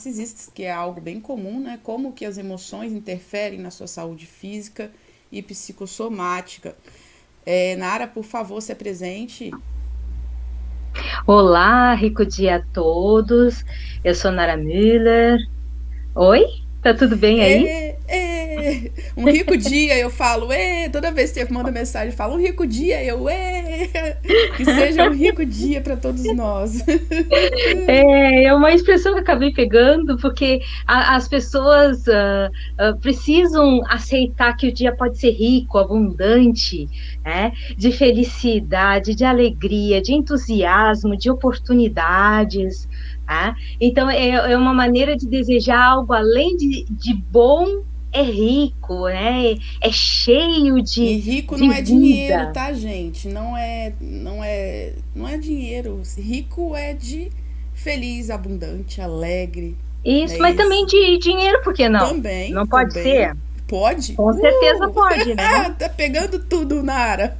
narcisistas, que é algo bem comum, né? Como que as emoções interferem na sua saúde física e psicossomática. Nara, por favor, se apresente. Olá, rico dia a todos. Eu sou Nara Müller. Oi, tá tudo bem aí? Um rico dia, eu falo, toda vez que você manda mensagem, fala um rico dia, que seja um rico dia para todos nós. É uma expressão que eu acabei pegando porque as pessoas precisam aceitar que o dia pode ser rico, abundante, né? De felicidade, de alegria, de entusiasmo, de oportunidades. Tá? Então, é uma maneira de desejar algo além de bom. É rico, né? É cheio E rico de não é dinheiro, vida. tá, gente? Não é dinheiro. Rico é de feliz, abundante, alegre, Isso, né? mas também Isso. de dinheiro, por que não? Também, Não pode também. ser? Pode? Com certeza pode, né? Tá pegando tudo, Nara.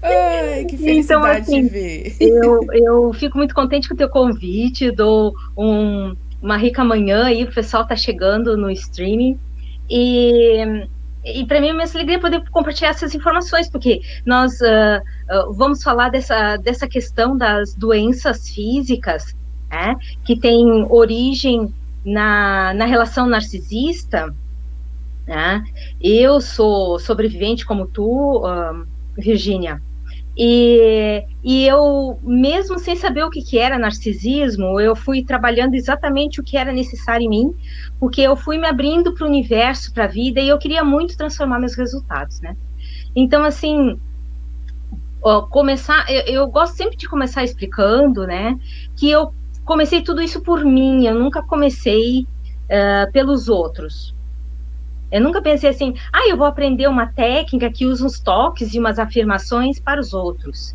Ai, que Então, felicidade te assim, ver. eu fico muito contente com o teu convite, dou uma rica manhã aí, o pessoal tá chegando no streaming, e, e para mim é uma alegria poder compartilhar essas informações, porque nós vamos falar dessa questão das doenças físicas, né, que tem origem na relação narcisista, né? Eu sou sobrevivente como tu, Virgínia, e eu, mesmo sem saber o que, que era narcisismo, eu fui trabalhando exatamente o que era necessário em mim, porque eu fui me abrindo para o universo, para a vida, e eu queria muito transformar meus resultados, né? Então, assim, eu gosto sempre de começar explicando, né, que eu comecei tudo isso por mim, eu nunca comecei pelos outros. Eu nunca pensei assim, eu vou aprender uma técnica que usa uns toques e umas afirmações para os outros.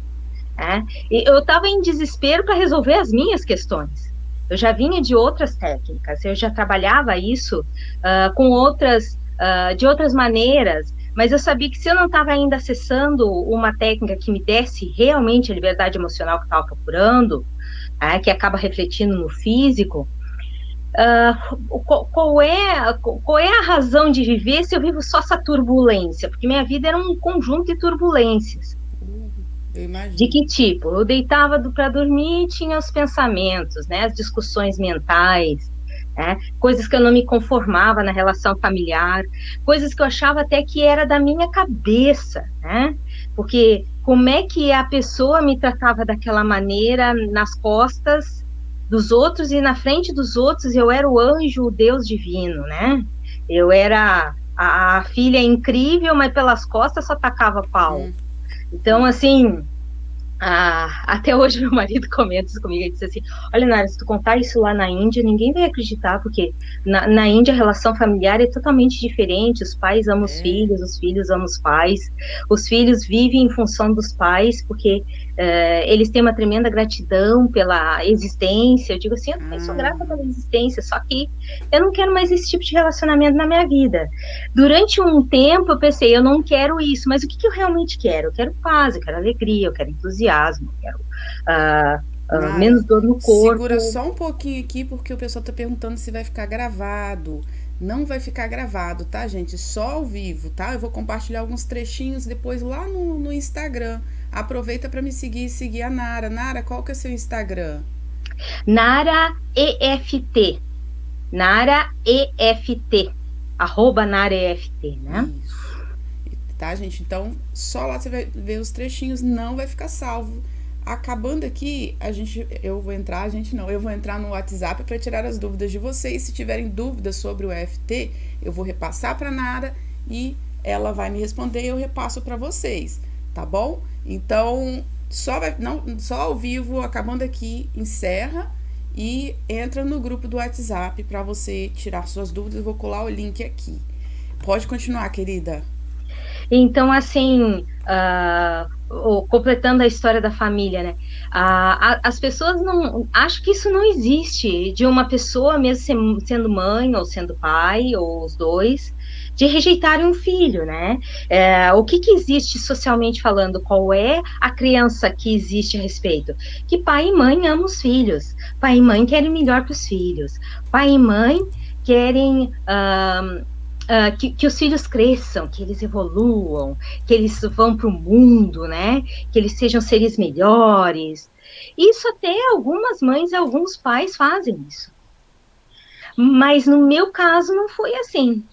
Né? E eu estava em desespero para resolver as minhas questões. Eu já vinha de outras técnicas, eu já trabalhava isso com de outras maneiras, mas eu sabia que se eu não estava ainda acessando uma técnica que me desse realmente a liberdade emocional que eu estava procurando, que acaba refletindo no físico, qual é a razão de viver se eu vivo só essa turbulência? Porque minha vida era um conjunto de turbulências. Eu De imagino. que tipo? Eu deitava para dormir e tinha os pensamentos, né, as discussões mentais, né, coisas que eu não me conformava na relação familiar, coisas que eu achava até que era da minha cabeça, né? Porque como é que a pessoa me tratava daquela maneira nas costas dos outros e na frente dos outros eu era o anjo, o Deus divino, né? Eu era a filha incrível, mas pelas costas só tacava pau. Então, assim, até hoje meu marido comenta isso comigo e disse assim, olha, Nara, se tu contar isso lá na Índia, ninguém vai acreditar, porque na Índia a relação familiar é totalmente diferente, os pais amam os filhos amam os filhos vivem em função dos pais, porque eles têm uma tremenda gratidão pela existência, eu digo assim, eu também sou grata pela existência, só que eu não quero mais esse tipo de relacionamento na minha vida. Durante um tempo eu pensei, eu não quero isso, mas o que, que eu realmente quero? Eu quero paz, eu quero alegria, eu quero entusiasmo, eu quero Nara, menos dor no segura corpo. só um pouquinho aqui porque o pessoal tá perguntando se vai ficar gravado. Não vai ficar gravado, tá, gente? Só ao vivo, tá? Eu vou compartilhar alguns trechinhos depois lá no Instagram. Aproveita para me seguir e seguir a Nara. Nara, qual que é o seu Instagram? Nara EFT, Nara EFT, arroba Nara EFT, né? Isso. Tá, gente? Então, só lá você vai ver os trechinhos, não vai ficar salvo. Acabando aqui, eu vou entrar no WhatsApp para tirar as dúvidas de vocês. Se tiverem dúvidas sobre o EFT, eu vou repassar para Nara e ela vai me responder e eu repasso para vocês, tá bom? Então, só ao vivo, acabando aqui, encerra e entra no grupo do WhatsApp para você tirar suas dúvidas. Eu vou colar o link aqui. Pode continuar, querida. Então, assim, completando a história da família, né? As pessoas não. Acho que isso não existe, de uma pessoa, mesmo sendo mãe, ou sendo pai, ou os dois, de rejeitarem um filho, né? O que existe socialmente falando? Qual é a crença que existe a respeito? Que pai e mãe amam os filhos, pai e mãe querem o melhor para os filhos, pai e mãe querem que os filhos cresçam, que eles evoluam, que eles vão para o mundo, né? Que eles sejam seres melhores. Isso até algumas mães e alguns pais fazem isso. Mas no meu caso não foi assim.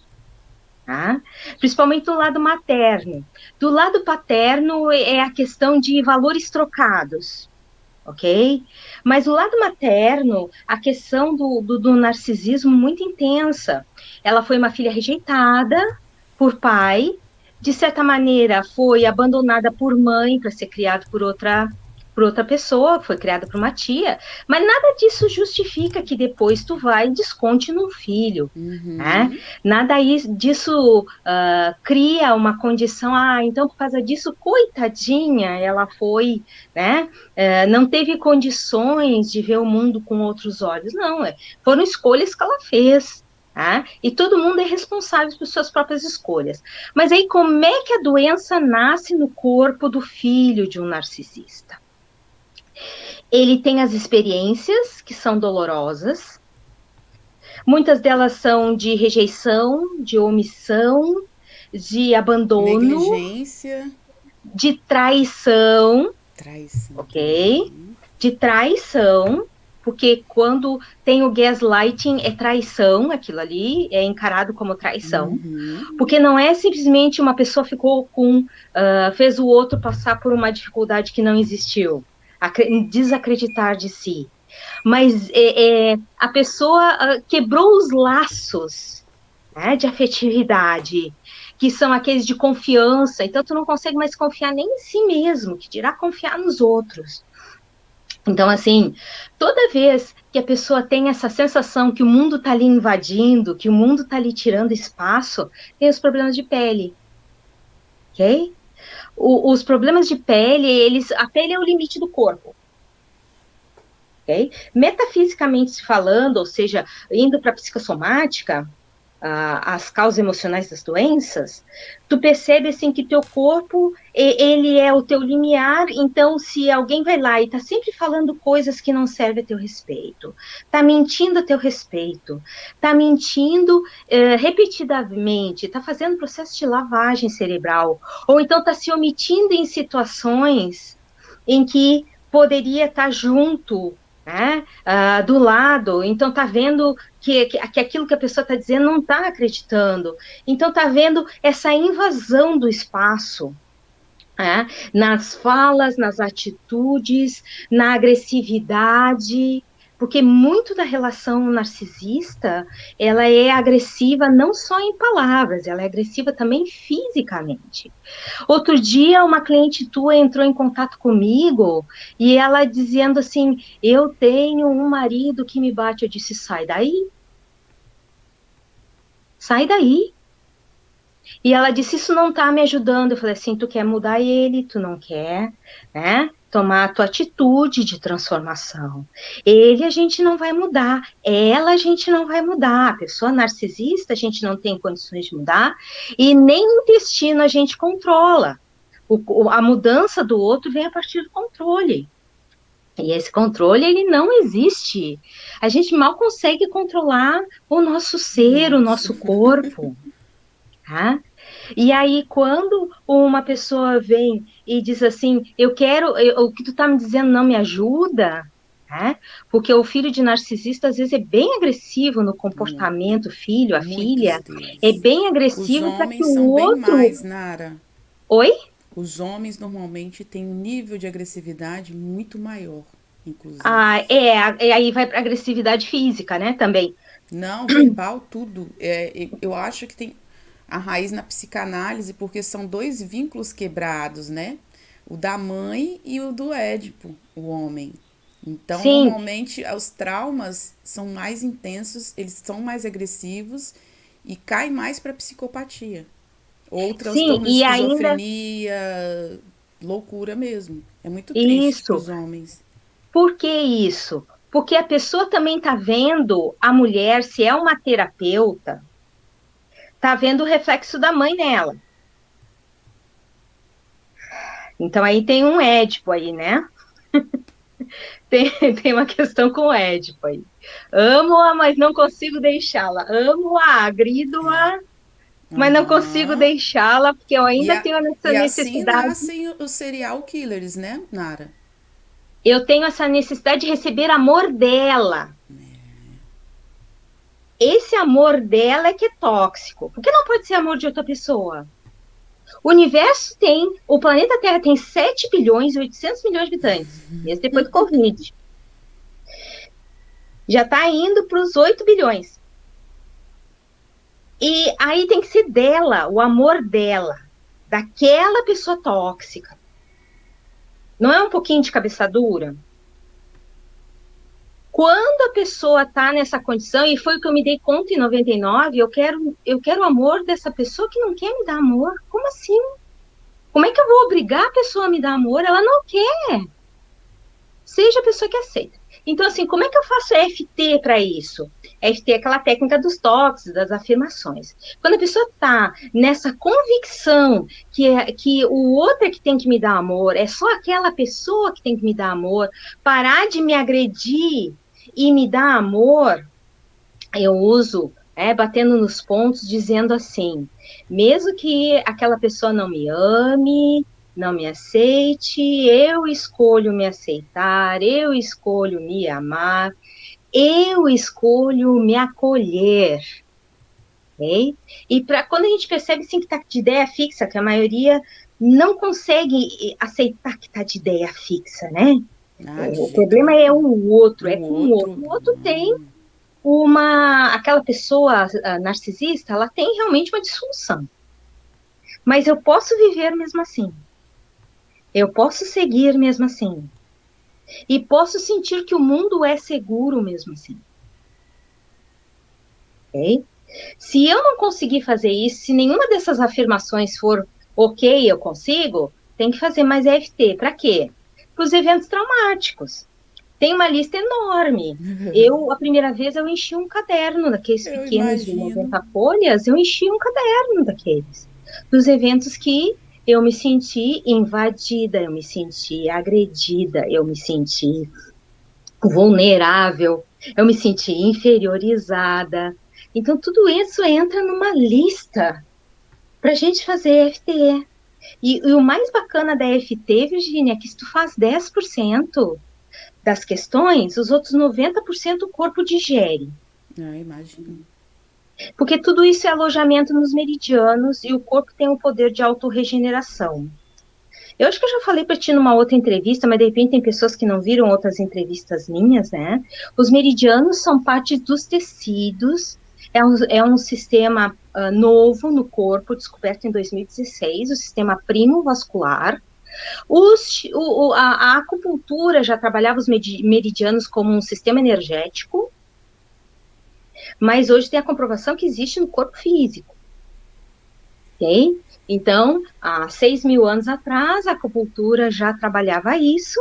Tá? Principalmente do lado materno. Do lado paterno é a questão de valores trocados, ok? Mas do lado materno, a questão do narcisismo muito intensa. Ela foi uma filha rejeitada por pai, de certa maneira foi abandonada por mãe para ser criada por outra pessoa, foi criada por uma tia, mas nada disso justifica que depois tu vai e desconte no filho, né? Nada disso cria uma condição, então por causa disso, coitadinha, ela foi, né? Não teve condições de ver o mundo com outros olhos, não, foram escolhas que ela fez, tá? E todo mundo é responsável por suas próprias escolhas. Mas aí, como é que a doença nasce no corpo do filho de um narcisista? Ele tem as experiências que são dolorosas, muitas delas são de rejeição, de omissão, de abandono, negligência, de traição, ok? Também. De traição, porque quando tem o gaslighting é traição, aquilo ali é encarado como traição, porque não é simplesmente uma pessoa fez o outro passar por uma dificuldade que não existiu, desacreditar de si, mas a pessoa quebrou os laços, né, de afetividade, que são aqueles de confiança, então tu não consegue mais confiar nem em si mesmo, que dirá confiar nos outros. Então, assim, toda vez que a pessoa tem essa sensação que o mundo está ali invadindo, que o mundo está ali tirando espaço, tem os problemas de pele, ok? Os problemas de pele, a pele é o limite do corpo, ok? Metafisicamente falando, ou seja, indo para a psicossomática, as causas emocionais das doenças, tu percebe assim que teu corpo, ele é o teu limiar, então se alguém vai lá e tá sempre falando coisas que não servem a teu respeito, tá mentindo a teu respeito, tá mentindo repetidamente, tá fazendo processo de lavagem cerebral, ou então tá se omitindo em situações em que poderia estar junto, né, do lado, então tá vendo que aquilo que a pessoa está dizendo não está acreditando, então tá vendo essa invasão do espaço, né, nas falas, nas atitudes, na agressividade, porque muito da relação narcisista, ela é agressiva não só em palavras, ela é agressiva também fisicamente. Outro dia, uma cliente tua entrou em contato comigo e ela dizendo assim, eu tenho um marido que me bate. Eu disse, sai daí. Sai daí. E ela disse, isso não tá me ajudando. Eu falei assim, tu quer mudar ele, tu não quer, né? Tomar a tua atitude de transformação. Ele a gente não vai mudar, ela a gente não vai mudar, a pessoa narcisista a gente não tem condições de mudar, e nem o intestino a gente controla. A mudança do outro vem a partir do controle. E esse controle, ele não existe. A gente mal consegue controlar o nosso ser, o nosso corpo. Tá? E aí, quando uma pessoa vem e diz assim, o que tu tá me dizendo não me ajuda, né? Porque o filho de narcisista, às vezes, é bem agressivo no comportamento, a filha, é bem agressivo para que o são outro... bem mais, Nara. Oi? Os homens, normalmente, têm um nível de agressividade muito maior, inclusive. Aí vai para agressividade física, né, também. Não, verbal, tudo. Eu acho que tem a raiz na psicanálise, porque são dois vínculos quebrados, né? O da mãe e o do Édipo, o homem. Então, Sim. Normalmente, os traumas são mais intensos, eles são mais agressivos e caem mais para psicopatia. Ou transtorno de esquizofrenia, loucura mesmo. É muito triste para os homens. Por que isso? Porque a pessoa também está vendo a mulher, se é uma terapeuta, tá vendo o reflexo da mãe nela. Então aí tem um Édipo aí, né? Tem uma questão com o Édipo aí. Amo-a, mas não consigo deixá-la. Amo-a, agrido-a, mas não consigo Aham. deixá-la, porque eu E, ainda a, tenho essa e assim necessidade. nascem os serial killers, né, Nara? Eu tenho essa necessidade de receber amor dela. Esse amor dela é que é tóxico. Por que não pode ser amor de outra pessoa? O universo tem, o planeta Terra tem 7 bilhões e 800 milhões de habitantes, mesmo depois do Covid. Já está indo para os 8 bilhões. E aí tem que ser dela, o amor dela, daquela pessoa tóxica. Não é um pouquinho de cabeça dura? Quando a pessoa está nessa condição, e foi o que eu me dei conta em 99, eu quero o amor dessa pessoa que não quer me dar amor. Como assim? Como é que eu vou obrigar a pessoa a me dar amor? Ela não quer. Seja a pessoa que aceita. Então, assim, como é que eu faço EFT para isso? EFT é aquela técnica dos toques, das afirmações. Quando a pessoa está nessa convicção que o outro é que tem que me dar amor, é só aquela pessoa que tem que me dar amor, parar de me agredir e me dar amor, eu uso, batendo nos pontos, dizendo assim, mesmo que aquela pessoa não me ame, não me aceite, eu escolho me aceitar, eu escolho me amar, eu escolho me acolher. Okay? E quando a gente percebe assim, que está de ideia fixa, que a maioria não consegue aceitar que está de ideia fixa, né? Ah, de O jeito problema é nenhum. o outro, é O com o outro. outro. O outro tem aquela pessoa narcisista, ela tem realmente uma disfunção. Mas eu posso viver mesmo assim. Eu posso seguir mesmo assim. E posso sentir que o mundo é seguro mesmo assim. Ok? Se eu não conseguir fazer isso, se nenhuma dessas afirmações for ok, eu consigo, tem que fazer mais EFT. Para quê? Para os eventos traumáticos. Tem uma lista enorme. A primeira vez, eu enchi um caderno daqueles Eu pequenos de imagino. 90 folhas, eu enchi um caderno daqueles. Dos eventos que eu me senti invadida, eu me senti agredida, eu me senti vulnerável, eu me senti inferiorizada. Então, tudo isso entra numa lista para a gente fazer EFT. E o mais bacana da EFT, Virginia, é que se tu faz 10% das questões, os outros 90% o corpo digere. Ah, imagino. Porque tudo isso é alojamento nos meridianos e o corpo tem o poder de autorregeneração. Eu acho que eu já falei para ti numa outra entrevista, mas de repente tem pessoas que não viram outras entrevistas minhas, né? Os meridianos são parte dos tecidos, é um sistema novo no corpo, descoberto em 2016, o sistema primo-vascular. A acupuntura já trabalhava os meridianos como um sistema energético, mas hoje tem a comprovação que existe no corpo físico. Ok? Então, há 6.000 anos atrás, a acupuntura já trabalhava isso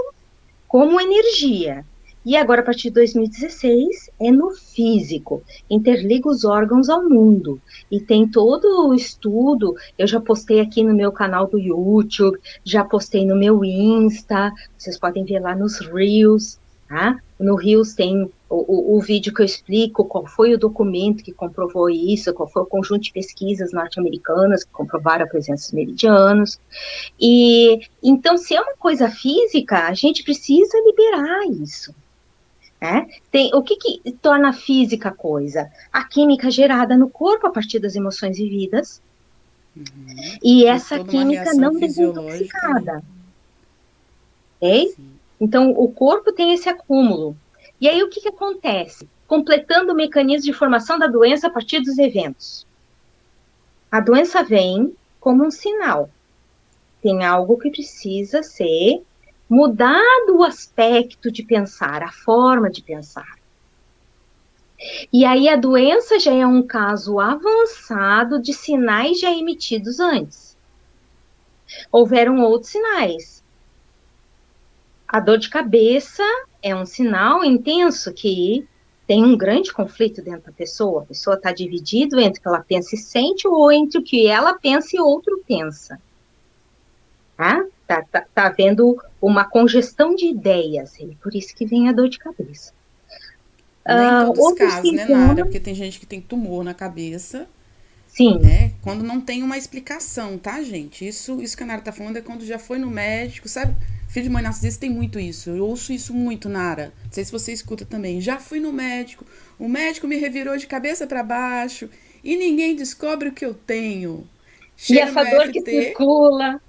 como energia. E agora, a partir de 2016, é no físico, interliga os órgãos ao mundo. E tem todo o estudo, eu já postei aqui no meu canal do YouTube, já postei no meu Insta, vocês podem ver lá nos Reels, tá? No Reels tem o vídeo que eu explico qual foi o documento que comprovou isso, qual foi o conjunto de pesquisas norte-americanas que comprovaram a presença dos meridianos. E então, se é uma coisa física, a gente precisa liberar isso. O que torna física a coisa? A química gerada no corpo a partir das emoções vividas. Uhum. E Tem essa toda uma química reação não fisiológica, né? desintoxicada. Ok? Sim. Então, o corpo tem esse acúmulo. E aí, o que acontece? Completando o mecanismo de formação da doença a partir dos eventos. A doença vem como um sinal. Tem algo que precisa ser mudado o aspecto de pensar, a forma de pensar. E aí a doença já é um caso avançado de sinais já emitidos antes. Houveram outros sinais. A dor de cabeça é um sinal intenso que tem um grande conflito dentro da pessoa. A pessoa está dividida entre o que ela pensa e sente ou entre o que ela pensa e outro pensa. Tá havendo uma congestão de ideias, e por isso que vem a dor de cabeça. Nem em todos os Outros casos, né, Nara? sintomas, Porque tem gente que tem tumor na cabeça, sim, né? Quando não tem uma explicação, tá, gente? Isso que a Nara tá falando é quando já foi no médico, sabe? Filho de mãe narcisista tem muito isso. Eu ouço isso muito, Nara. Não sei se você escuta também. Já fui no médico, o médico me revirou de cabeça para baixo e ninguém descobre o que eu tenho. e Chega no essa dor que FT, circula,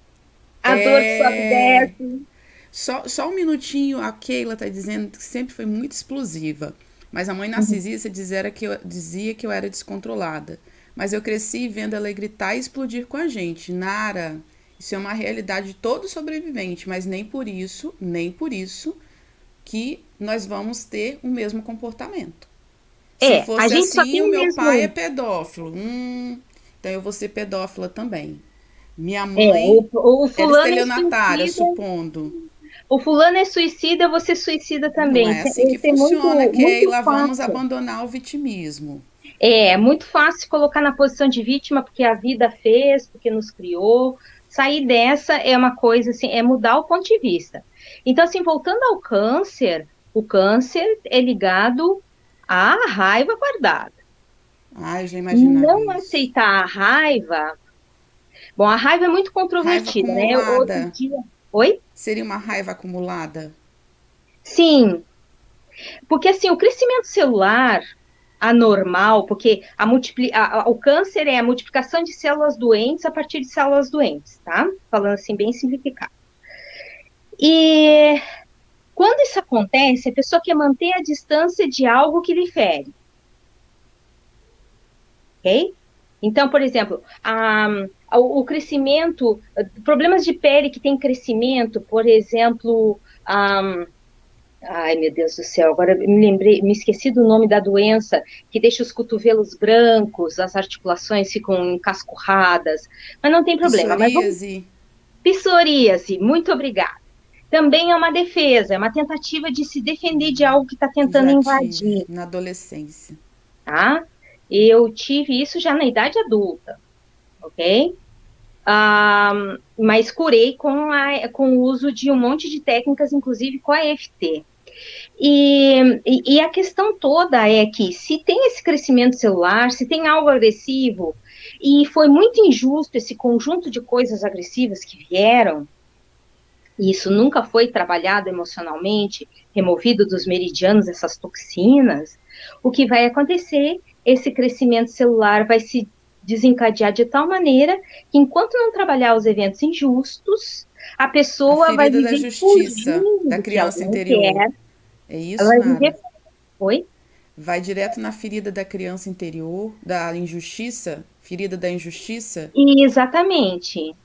a dor que sobe e é. desce. Só um minutinho, a Keila tá dizendo que sempre foi muito explosiva. Mas a mãe Uhum. narcisista dizia que eu era descontrolada. Mas eu cresci vendo ela gritar e explodir com a gente. Nara, isso é uma realidade de todo sobrevivente, mas nem por isso, que nós vamos ter o mesmo comportamento. Se A fosse gente só assim, tem o o meu pai é mesmo. pedófilo. Então eu vou ser pedófila também. Minha mãe O era fulano é estelionatária, suicida, supondo. o fulano é suicida, você suicida Não também. é assim que Isso é muito, funciona, muito Keila. Vamos fácil. abandonar o vitimismo. É muito fácil se colocar na posição de vítima porque a vida fez, porque nos criou. Sair dessa é uma coisa assim, é mudar o ponto de vista. Então, assim, voltando ao câncer, o câncer é ligado à raiva guardada. Ai, eu já imaginava Não isso. aceitar a raiva. Bom, a raiva é muito Raiva controvertida, né? Outro acumulada. dia. Oi? Seria uma raiva acumulada? Sim, porque assim, o crescimento celular anormal, porque o câncer é a multiplicação de células doentes a partir de células doentes, tá? Falando assim, bem simplificado. E quando isso acontece, a pessoa quer manter a distância de algo que lhe fere, ok? Então, por exemplo, o crescimento, problemas de pele que tem crescimento, por exemplo, ai, meu Deus do céu, agora me esqueci do nome da doença que deixa os cotovelos brancos, as articulações ficam encascurradas, mas não tem problema. Mas vamos, Psoríase? psoríase, muito obrigada. Também é uma defesa, é uma tentativa de se defender de algo que está tentando Já tive invadir, na adolescência. tá? Eu tive isso já na idade adulta, ok? Mas curei com o uso de um monte de técnicas, inclusive com a EFT. E a questão toda é que se tem esse crescimento celular, se tem algo agressivo, e foi muito injusto esse conjunto de coisas agressivas que vieram, e isso nunca foi trabalhado emocionalmente, removido dos meridianos essas toxinas, o que vai acontecer? Esse crescimento celular vai se desencadear de tal maneira que, enquanto não trabalhar os eventos injustos, a A pessoa vai ferida da viver justiça fugindo da do que ela criança não interior. quer, É ela isso, vai viver. Nara? Oi? Vai direto na ferida da criança interior, da injustiça? Ferida da injustiça? Exatamente,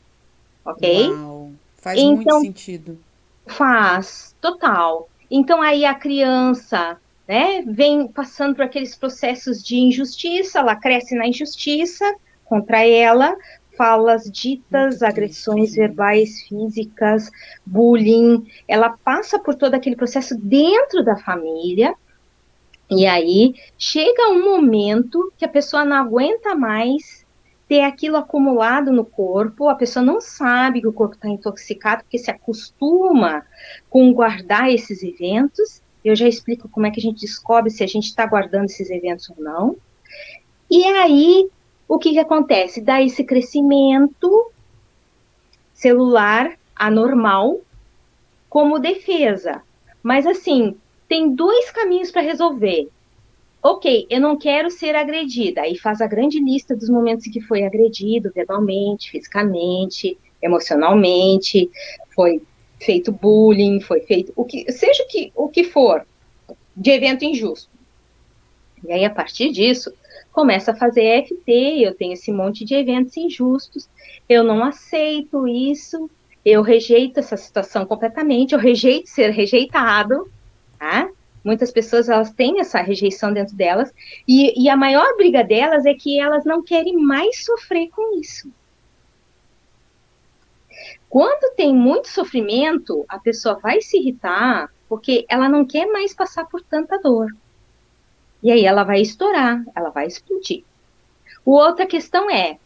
ok? Uau! Faz muito Então, sentido. faz, total. Então, aí a criança, né, vem passando por aqueles processos de injustiça, ela cresce na injustiça contra ela, falas Muito ditas, triste, agressões gente. verbais, físicas, bullying, ela passa por todo aquele processo dentro da família, e aí chega um momento que a pessoa não aguenta mais ter aquilo acumulado no corpo, a pessoa não sabe que o corpo está intoxicado, porque se acostuma com guardar esses eventos. Eu já explico como é que a gente descobre se a gente está guardando esses eventos ou não. E aí, o que acontece? Dá esse crescimento celular anormal como defesa. Mas assim, tem dois caminhos para resolver. Ok, eu não quero ser agredida. Aí faz a grande lista dos momentos em que foi agredido verbalmente, fisicamente, emocionalmente, foi feito bullying, foi feito o que seja o que for de evento injusto. E aí, a partir disso, começa a fazer EFT, eu tenho esse monte de eventos injustos, eu não aceito isso, eu rejeito essa situação completamente, eu rejeito ser rejeitado, tá? Muitas pessoas, elas têm essa rejeição dentro delas, e a maior briga delas é que elas não querem mais sofrer com isso. Quando tem muito sofrimento, a pessoa vai se irritar, porque ela não quer mais passar por tanta dor. E aí ela vai estourar, ela vai explodir. Outra questão é,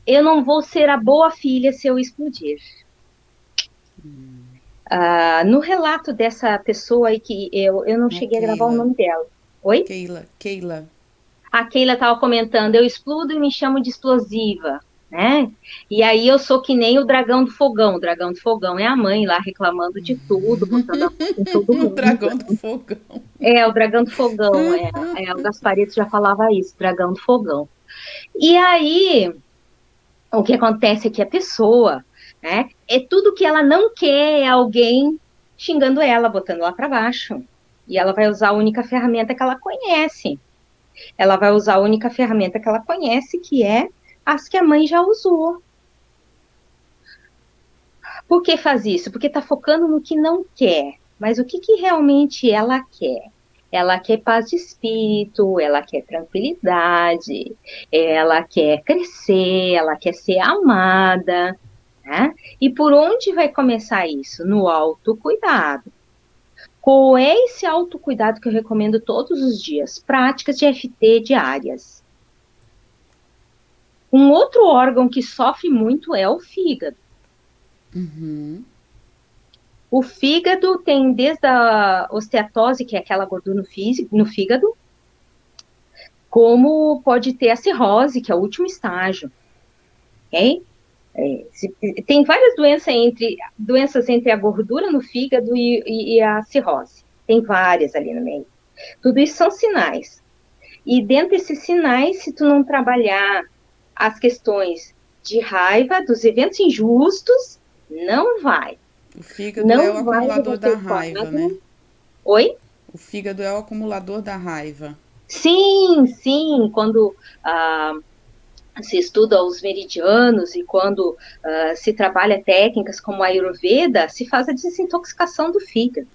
eu não vou ser a boa filha se eu explodir. No relato dessa pessoa aí que eu não A cheguei a gravar o Keila. nome dela. Oi? Keila. A Keila estava comentando, eu explodo e me chamo de explosiva, né? E aí eu sou que nem o dragão do fogão. O dragão do fogão é a mãe lá reclamando de tudo, botando a culpa em todo O mundo. dragão do fogão. É, o dragão do fogão, o Gasparito já falava isso, dragão do fogão. E aí, o que acontece é que a pessoa, né, é tudo que ela não quer é alguém xingando ela, botando ela para baixo. E ela vai usar a única ferramenta que ela conhece. Ela vai usar a única ferramenta que ela conhece, que é as que a mãe já usou. Por que faz isso? Porque está focando no que não quer. Mas o que, que realmente ela quer? Ela quer paz de espírito, ela quer tranquilidade, ela quer crescer, ela quer ser amada, né? E por onde vai começar isso? No autocuidado. Qual é esse autocuidado que eu recomendo todos os dias? Práticas de FT diárias. Um outro órgão que sofre muito é o fígado. Uhum. O fígado tem desde a osteatose, que é aquela gordura no fígado, como pode ter a cirrose, que é o último estágio. Okay? Tem várias doenças entre a gordura no fígado e a cirrose. Tem várias ali no meio. Tudo isso são sinais. E dentro desses sinais, se tu não trabalhar as questões de raiva, dos eventos injustos, não vai. O fígado é o Não vai acumulador da ter raiva, né? quadro. Oi? O fígado é o acumulador da raiva. Sim, sim, quando se estuda os meridianos e quando se trabalha técnicas como a Ayurveda, se faz a desintoxicação do fígado.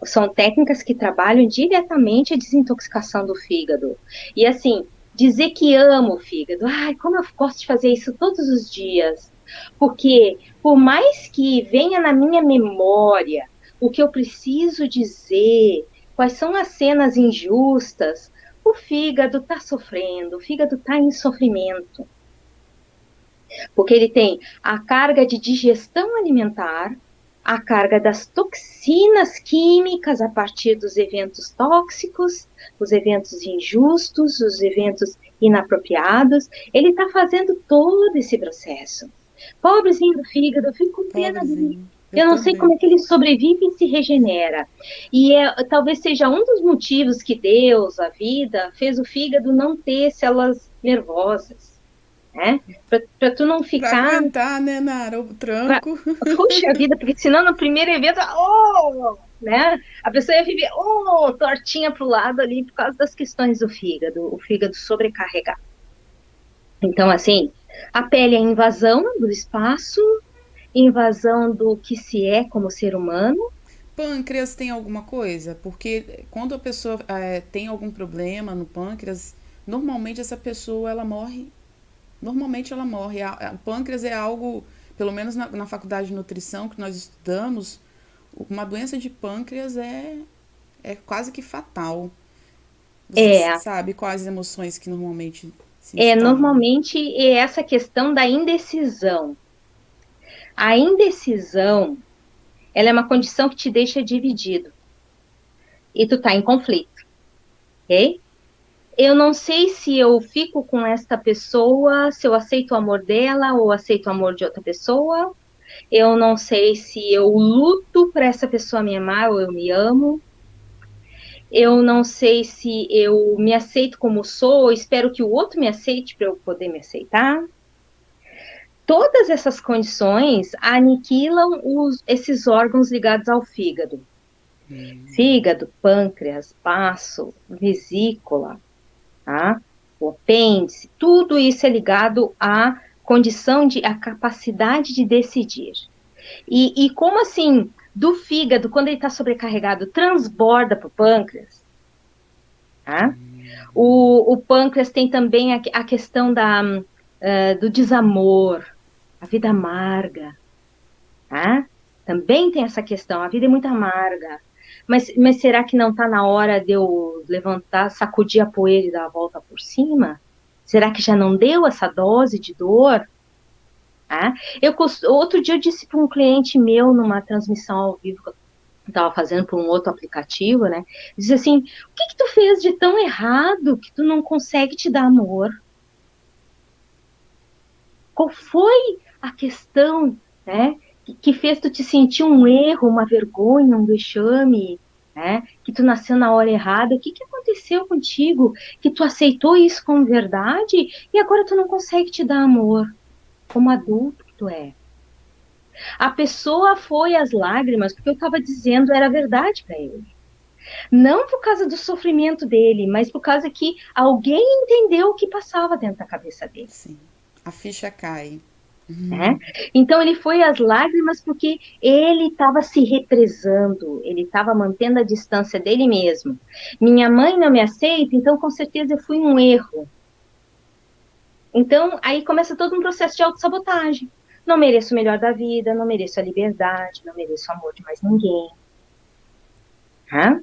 São técnicas que trabalham diretamente a desintoxicação do fígado. E assim, dizer que amo o fígado, ai, como eu gosto de fazer isso todos os dias. Porque por mais que venha na minha memória o que eu preciso dizer, quais são as cenas injustas, o fígado está sofrendo, o fígado está em sofrimento. Porque ele tem a carga de digestão alimentar, a carga das toxinas químicas a partir dos eventos tóxicos, os eventos injustos, os eventos inapropriados. Ele está fazendo todo esse processo. Pobrezinho do fígado, eu fico com pena dele. Eu não sei como é que ele sobrevive e se regenera. E talvez seja um dos motivos que Deus, a vida, fez o fígado não ter células nervosas. Né? Para tu não ficar... Pra aguentar, né, Nara, o tranco. Puxa vida, porque senão no primeiro evento, né? A pessoa ia viver, tortinha pro lado ali por causa das questões do fígado, o fígado sobrecarregado. Então, assim, a pele é invasão do espaço, invasão do que se é como ser humano. Pâncreas tem alguma coisa? Porque quando a pessoa tem algum problema no pâncreas, normalmente essa pessoa ela morre. Normalmente ela morre. O pâncreas é algo, pelo menos na faculdade de nutrição que nós estudamos, uma doença de pâncreas é quase que fatal. Você sabe quais emoções que normalmente se instalam? Normalmente é essa questão da indecisão. A indecisão, ela é uma condição que te deixa dividido. E tu tá em conflito, ok? Eu não sei se eu fico com esta pessoa, se eu aceito o amor dela ou aceito o amor de outra pessoa. Eu não sei se eu luto para essa pessoa me amar ou eu me amo. Eu não sei se eu me aceito como sou ou espero que o outro me aceite para eu poder me aceitar. Todas essas condições aniquilam esses órgãos ligados ao fígado. Fígado, pâncreas, baço, vesícula, tá? O apêndice, tudo isso é ligado à condição à capacidade de decidir. E como assim, do fígado, quando ele está sobrecarregado, transborda para o pâncreas, tá? O pâncreas tem também a questão do desamor, a vida amarga, tá? Também tem essa questão, a vida é muito amarga. Mas será que não está na hora de eu levantar, sacudir a poeira e dar a volta por cima? Será que já não deu essa dose de dor? Ah, outro dia eu disse para um cliente meu numa transmissão ao vivo que eu estava fazendo por um outro aplicativo, né? Disse assim: o que tu fez de tão errado que tu não consegue te dar amor? Qual foi a questão, né, que fez tu te sentir um erro, uma vergonha, um vexame, né? Que tu nasceu na hora errada? O que aconteceu contigo? Que tu aceitou isso como verdade e agora tu não consegue te dar amor como adulto que tu é? A pessoa foi às lágrimas porque eu estava dizendo era verdade para ele. Não por causa do sofrimento dele, mas por causa que alguém entendeu o que passava dentro da cabeça dele. Sim, a ficha cai. Né? Então ele foi às lágrimas porque ele estava se represando, ele estava mantendo a distância dele mesmo. Minha mãe não me aceita, então com certeza eu fui um erro. Então aí começa todo um processo de autossabotagem. Não mereço o melhor da vida, não mereço a liberdade, não mereço o amor de mais ninguém. Tá?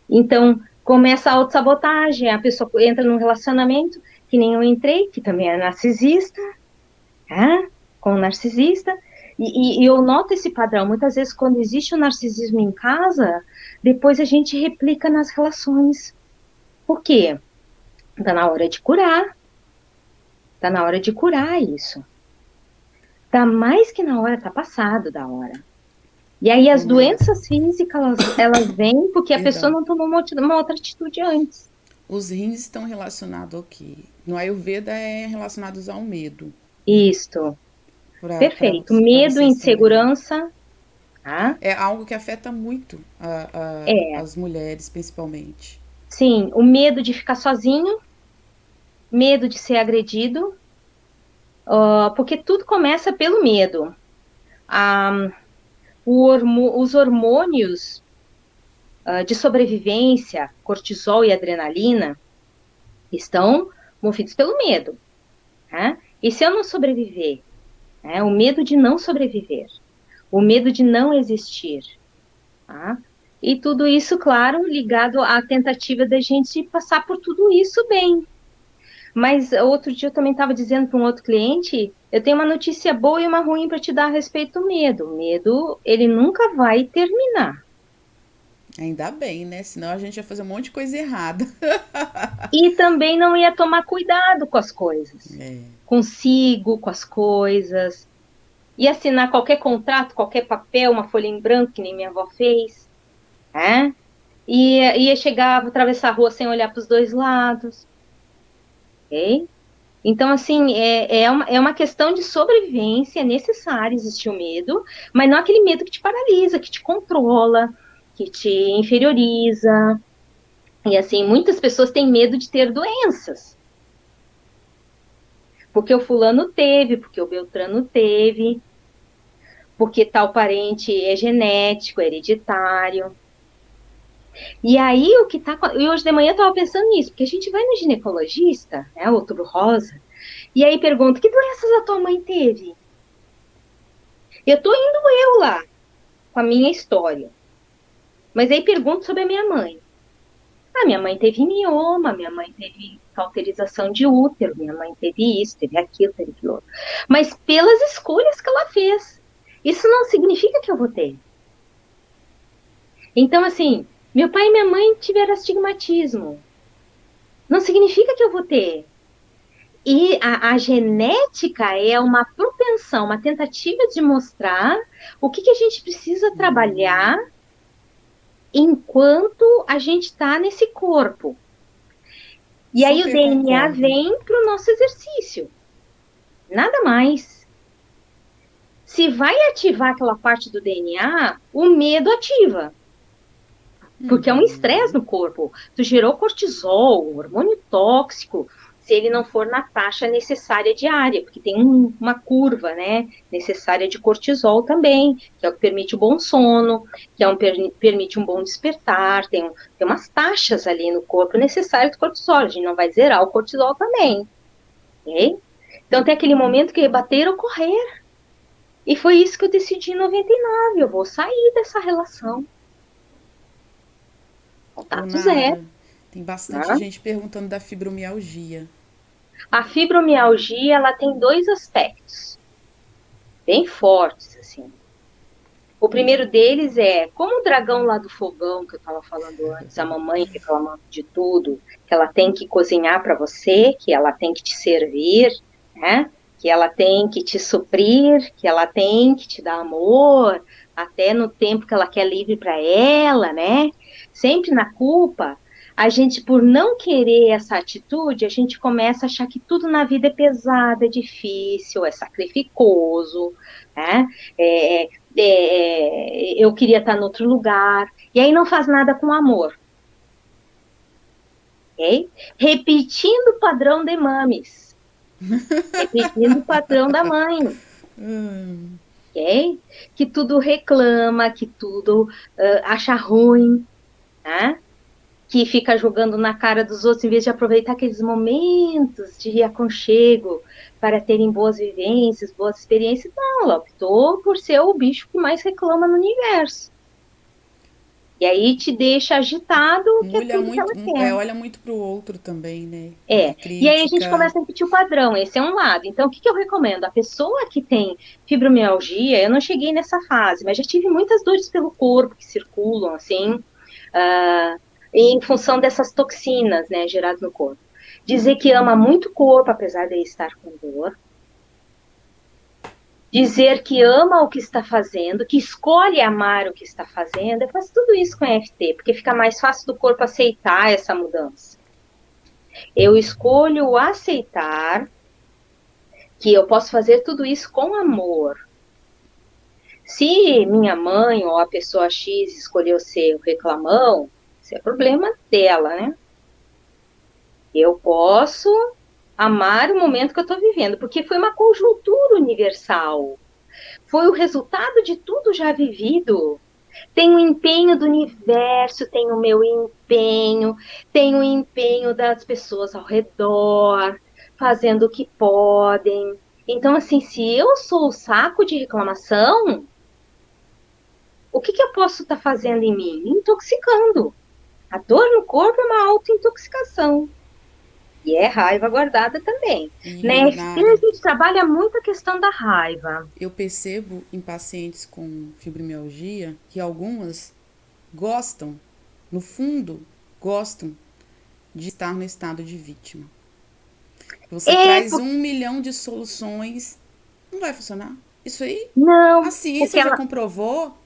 Então começa a autossabotagem, a pessoa entra num relacionamento que nem eu entrei, que também é narcisista, tá? Com o narcisista, e eu noto esse padrão. Muitas vezes, quando existe o narcisismo em casa, depois a gente replica nas relações. Por quê? Está na hora de curar. Está na hora de curar isso. Está mais que na hora, está passado da hora. E aí as doenças físicas, elas vêm porque a pessoa não tomou uma outra atitude antes. Os rins estão relacionados ao quê? No Ayurveda é relacionados ao medo. Isto. Perfeito. Medo, insegurança. Tá? É algo que afeta muito as mulheres, principalmente. Sim, o medo de ficar sozinho, medo de ser agredido, porque tudo começa pelo medo. Os hormônios de sobrevivência, cortisol e adrenalina, estão movidos pelo medo. Né? E se eu não sobreviver? Né? O medo de não sobreviver. O medo de não existir. Tá? E tudo isso, claro, ligado à tentativa da gente passar por tudo isso bem. Mas outro dia eu também estava dizendo para um outro cliente, eu tenho uma notícia boa e uma ruim para te dar a respeito do medo. O medo, ele nunca vai terminar. Ainda bem, né? Senão a gente ia fazer um monte de coisa errada. E também não ia tomar cuidado com as coisas. Consigo, com as coisas. Ia assinar qualquer contrato, qualquer papel, uma folha em branco, que nem minha avó fez. Né? Ia chegar, atravessar a rua sem olhar para os dois lados. Ok? Então, assim, é uma questão de sobrevivência, é necessário existir o medo, mas não aquele medo que te paralisa, que te controla, que te inferioriza. E, assim, muitas pessoas têm medo de ter doenças. Porque o fulano teve, porque o Beltrano teve, porque tal parente é genético, é hereditário. E aí, e hoje de manhã eu estava pensando nisso, porque a gente vai no ginecologista, né, Outubro Rosa, e aí pergunta, que doenças a tua mãe teve? Eu tô indo eu lá, com a minha história. Mas aí pergunto sobre a minha mãe. Ah, minha mãe teve mioma, minha mãe teve cauterização de útero, minha mãe teve isso, teve aquilo, teve aquilo outro. Mas pelas escolhas que ela fez. Isso não significa que eu vou ter. Então, assim, meu pai e minha mãe tiveram astigmatismo. Não significa que eu vou ter. E a genética é uma propensão, uma tentativa de mostrar o que a gente precisa trabalhar enquanto a gente está nesse corpo. E aí o DNA vem para o nosso exercício. Nada mais. Se vai ativar aquela parte do DNA, o medo ativa. Porque é um estresse no corpo. Tu gerou cortisol, um hormônio tóxico, se ele não for na taxa necessária diária, porque tem uma curva, né, necessária de cortisol também, que é o que permite o bom sono, que permite um bom despertar, tem umas taxas ali no corpo necessárias do cortisol, a gente não vai zerar o cortisol também, ok? Então tem aquele momento que é bater ou correr, e foi isso que eu decidi em 99, eu vou sair dessa relação. Ô, Contato zero, Nara, tem bastante né? gente perguntando da fibromialgia. A fibromialgia, ela tem dois aspectos bem fortes, assim. O primeiro deles é, como o dragão lá do fogão, que eu estava falando antes, a mamãe reclamando de tudo, que ela tem que cozinhar para você, que ela tem que te servir, né? Que ela tem que te suprir, que ela tem que te dar amor, até no tempo que ela quer livre para ela, né? Sempre na culpa, a gente, por não querer essa atitude, a gente começa a achar que tudo na vida é pesado, é difícil, é sacrificoso, né? Eu queria estar em outro lugar, e aí não faz nada com amor, ok? Repetindo o padrão de mames, repetindo o padrão da mãe, ok? Que tudo reclama, que tudo acha ruim, né? Que fica jogando na cara dos outros em vez de aproveitar aqueles momentos de aconchego para terem boas vivências, boas experiências. Não, ela optou por ser o bicho que mais reclama no universo. E aí te deixa agitado, que é Mulher tudo que ela muito, quer. olha muito pro outro também, né? De É. E aí a gente crítica. começa a repetir o padrão, esse é um lado. Então, o que que eu recomendo? A pessoa que tem fibromialgia, eu não cheguei nessa fase, mas já tive muitas dores pelo corpo que circulam, assim, ah, em função dessas toxinas, né, geradas no corpo. Dizer que ama muito o corpo, apesar de estar com dor. Dizer que ama o que está fazendo, que escolhe amar o que está fazendo. Eu faço tudo isso com a EFT, porque fica mais fácil do corpo aceitar essa mudança. Eu escolho aceitar que eu posso fazer tudo isso com amor. Se minha mãe ou a pessoa X escolheu ser o reclamão, isso é problema dela, né? Eu posso amar o momento que eu estou vivendo, porque foi uma conjuntura universal. Foi o resultado de tudo já vivido. Tem o empenho do universo, tem o meu empenho, tem o empenho das pessoas ao redor, fazendo o que podem. Então, assim, se eu sou o saco de reclamação, o que que eu posso estar fazendo em mim? Me intoxicando. A dor no corpo é uma autointoxicação. E é raiva guardada também. Na E, ô, EFT, a Nara, gente trabalha muito a questão da raiva. eu percebo em pacientes com fibromialgia que algumas gostam, no fundo, gostam de estar no estado de vítima. Você É, traz 1 milhão de soluções, não vai funcionar. Isso aí, a não, porque ciência já ela. comprovou.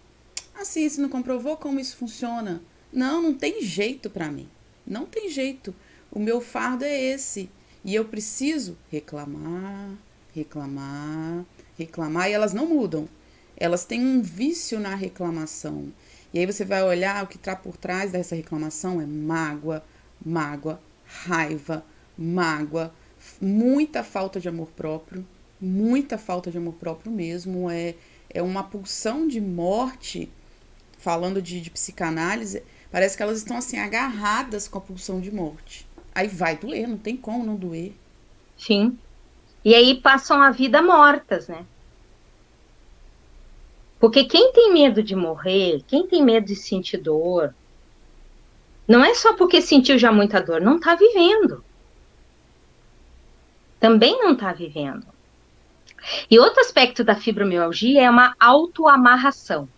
A ciência não comprovou como isso funciona. Não, não tem jeito para mim. Não tem jeito. O meu fardo é esse. E eu preciso reclamar, reclamar, reclamar. E elas não mudam. Elas têm um vício na reclamação. E aí você vai olhar o que está por trás dessa reclamação é mágoa, mágoa, raiva, mágoa, muita falta de amor próprio, muita falta de amor próprio mesmo. É uma pulsão de morte, falando de psicanálise, parece que elas estão assim agarradas com a pulsão de morte. Aí vai doer, não tem como não doer. Sim. E aí passam a vida mortas, né? Porque quem tem medo de morrer, quem tem medo de sentir dor, não é só porque sentiu já muita dor, não está vivendo. Também não está vivendo. E outro aspecto da fibromialgia é uma autoamarração.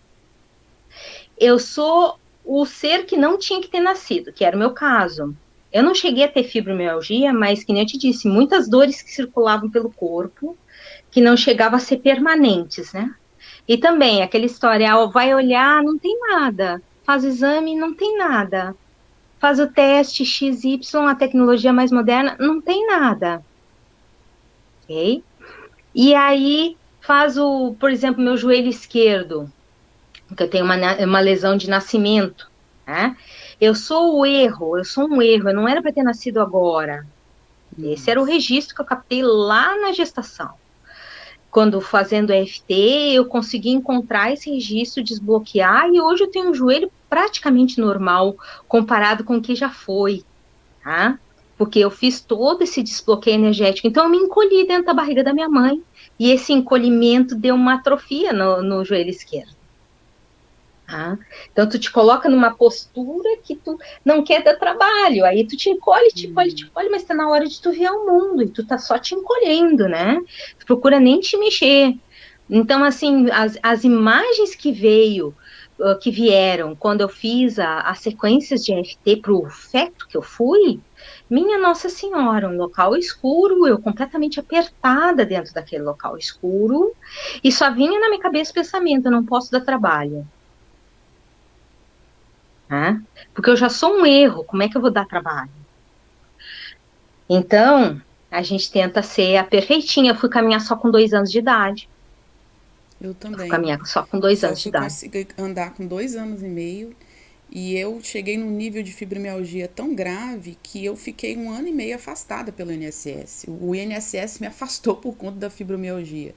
Eu sou o ser que não tinha que ter nascido, que era o meu caso. Eu não cheguei a ter fibromialgia, mas, que nem eu te disse, muitas dores que circulavam pelo corpo, que não chegavam a ser permanentes, né? E também aquela história, vai olhar, não tem nada. Faz o exame, não tem nada. Faz o teste XY, a tecnologia mais moderna, não tem nada. Ok? E aí faz por exemplo, meu joelho esquerdo, que eu tenho uma lesão de nascimento, né? Eu sou um erro, eu não era para ter nascido agora. Esse era o Nossa. registro que eu captei lá na gestação. Quando fazendo EFT, eu consegui encontrar esse registro, desbloquear, e hoje eu tenho um joelho praticamente normal, comparado com o que já foi, tá? Porque eu fiz todo esse desbloqueio energético. Então, eu me encolhi dentro da barriga da minha mãe, e esse encolhimento deu uma atrofia no joelho esquerdo. Tá? Então, tu te coloca numa postura que tu não quer dar trabalho, aí tu te encolhe, te encolhe, te encolhe, mas tá na hora de tu ver o mundo, e tu tá só te encolhendo, né? Tu procura nem te mexer. Então, assim, as imagens que vieram quando eu fiz as sequências de EFT para o feto que eu fui, minha Nossa Senhora, um local escuro, eu completamente apertada dentro daquele local escuro, e só vinha na minha cabeça o pensamento, eu não posso dar trabalho, né? Porque eu já sou um erro, como é que eu vou dar trabalho? Então, a gente tenta ser a perfeitinha. Eu fui caminhar só com 2 anos de idade. Eu Eu fui também. caminhar só com dois Só anos de fui idade. conseguir andar com 2 anos e meio. E eu cheguei num nível de fibromialgia tão grave que eu fiquei 1 ano e meio afastada pelo INSS. O INSS me afastou por conta da fibromialgia.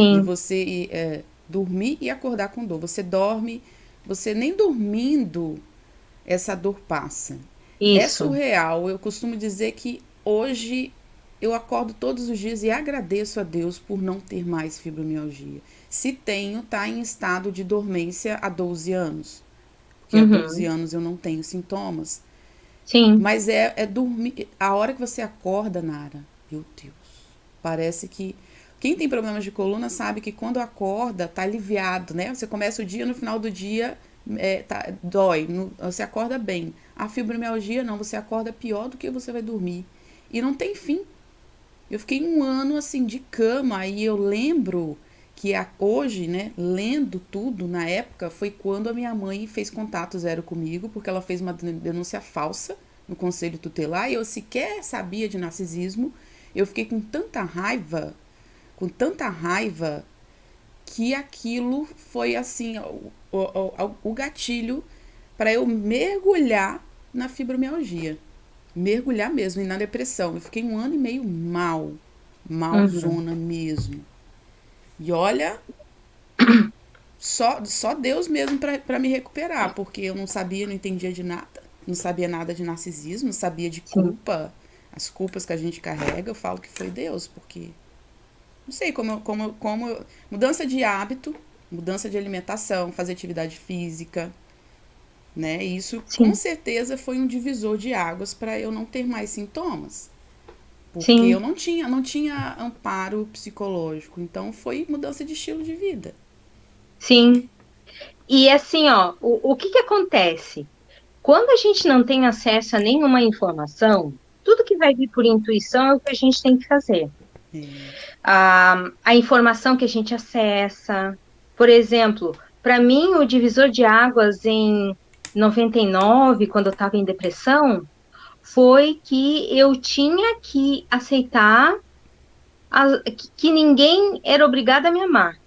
De Sim, você dormir e acordar com dor. Você dorme, você nem dormindo, essa dor passa. É isso. surreal. Eu costumo dizer que hoje eu acordo todos os dias e agradeço a Deus por não ter mais fibromialgia. Se tenho, tá em estado de dormência há 12 anos. Porque há 12 Uhum, anos eu não tenho sintomas. sim, Mas é dormir. A hora que você acorda, Nara, meu Deus. Parece que. Quem tem problemas de coluna sabe que quando acorda, tá aliviado, né? Você começa o dia, no final do dia, dói. Você acorda bem. A fibromialgia, não, você acorda pior do que você vai dormir. E não tem fim. Eu fiquei 1 ano assim de cama e eu lembro que hoje, né, lendo tudo, na época, foi quando a minha mãe fez contato zero comigo, porque ela fez uma denúncia falsa no conselho tutelar e eu sequer sabia de narcisismo. Eu fiquei com tanta raiva, que aquilo foi assim o gatilho para eu mergulhar na fibromialgia. Mergulhar mesmo e na depressão. Eu fiquei 1 ano e meio uhum, malzona mesmo. E olha, só Deus mesmo para me recuperar, porque eu não sabia, não entendia de nada, não sabia nada de narcisismo, não sabia de sim, culpa, as culpas que a gente carrega. Eu falo que foi Deus, porque não sei mudança de hábito, mudança de alimentação, fazer atividade física, né? Isso com sim, certeza foi um divisor de águas para eu não ter mais sintomas. Porque eu sim, não tinha amparo psicológico. Então foi mudança de estilo de vida. sim. E assim, ó, o que que acontece? Quando a gente não tem acesso a nenhuma informação, tudo que vai vir por intuição é o que a gente tem que fazer. A informação que a gente acessa, por exemplo, para mim, o divisor de águas em 99, quando eu estava em depressão, foi que eu tinha que aceitar que ninguém era obrigado a me amar.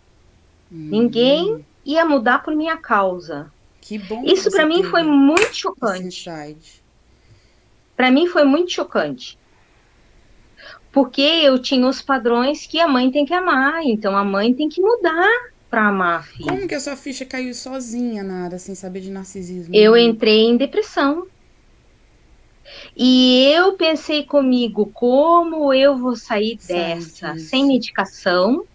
Ninguém ia mudar por minha causa. Que bom que Isso você para mim foi teve muito esse chocante. insight. Para mim foi muito chocante. Porque eu tinha os padrões que a mãe tem que amar, então a mãe tem que mudar para amar a Como filha. que a sua ficha caiu sozinha, Nara, sem saber de narcisismo Eu ainda? entrei em depressão. E eu pensei comigo, como eu vou sair Sair dessa sem disso. medicação?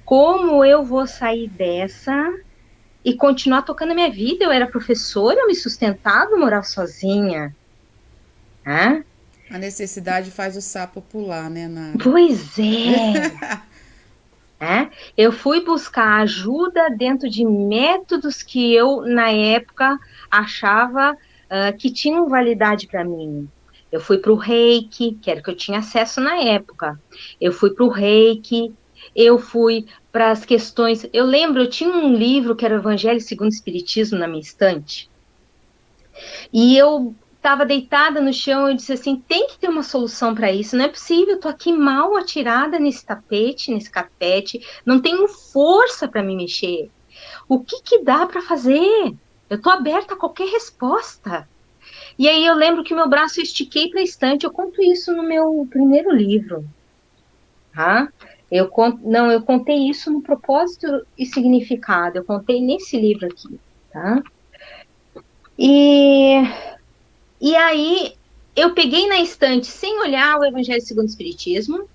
Como eu vou sair dessa e continuar tocando a minha vida? Eu era professora, eu me sustentava, morava sozinha, né? A necessidade faz o sapo pular, né, Nara? Pois é, né? Eu fui buscar ajuda dentro de métodos que eu, na época, achava que tinham validade para mim. Eu fui para o Reiki, que era o que eu tinha acesso na época. Eu fui para o Reiki, eu fui para as questões. Eu lembro, eu tinha um livro que era o Evangelho segundo o Espiritismo na minha estante, e eu estava deitada no chão e disse assim: tem que ter uma solução para isso, não é possível, eu tô aqui mal atirada nesse tapete, nesse carpete, não tenho força para me mexer. O que que dá para fazer? Eu tô aberta a qualquer resposta. E aí eu lembro que meu braço eu estiquei para a estante, eu conto isso no meu primeiro livro, tá? Não, eu contei isso no Propósito e Significado, eu contei nesse livro aqui, tá? E E aí eu peguei na estante, sem olhar o Evangelho segundo o Espiritismo,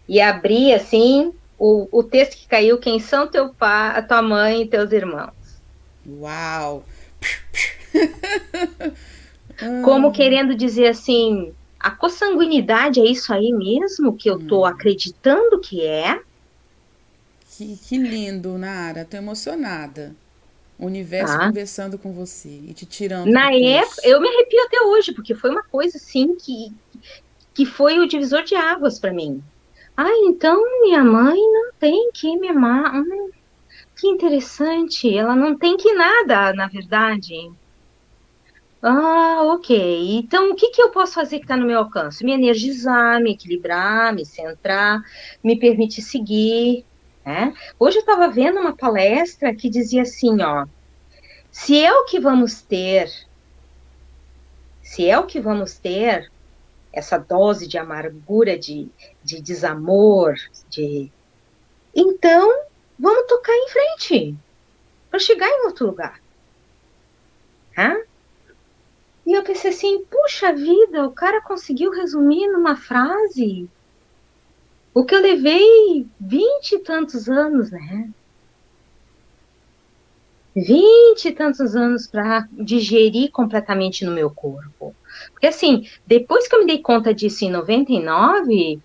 e abri assim o texto que caiu, quem são teu pai, a tua mãe e teus irmãos. Uau! Como querendo dizer assim, a consanguinidade é isso aí mesmo que eu tô acreditando que é, Que lindo, Nara. Tô emocionada. O universo tá? conversando com você e te tirando do Na época, poço. eu me arrepio até hoje, porque foi uma coisa assim que foi o divisor de águas para mim. Ah, então minha mãe não tem que me amar. Que interessante. Ela não tem que nada, na verdade. Ah, ok. Então, o que que eu posso fazer que está no meu alcance? Me energizar, me equilibrar, me centrar, me permitir seguir, né? Hoje eu estava vendo uma palestra que dizia assim, ó, se é o que vamos ter, se é o que vamos ter, essa dose de amargura, de desamor, de... Então, vamos tocar em frente, para chegar em outro lugar, tá? E eu pensei assim, puxa vida, o cara conseguiu resumir numa frase o que eu levei 20 e tantos anos, né? 20 e tantos anos para digerir completamente no meu corpo. Porque assim, depois que eu me dei conta disso em 99,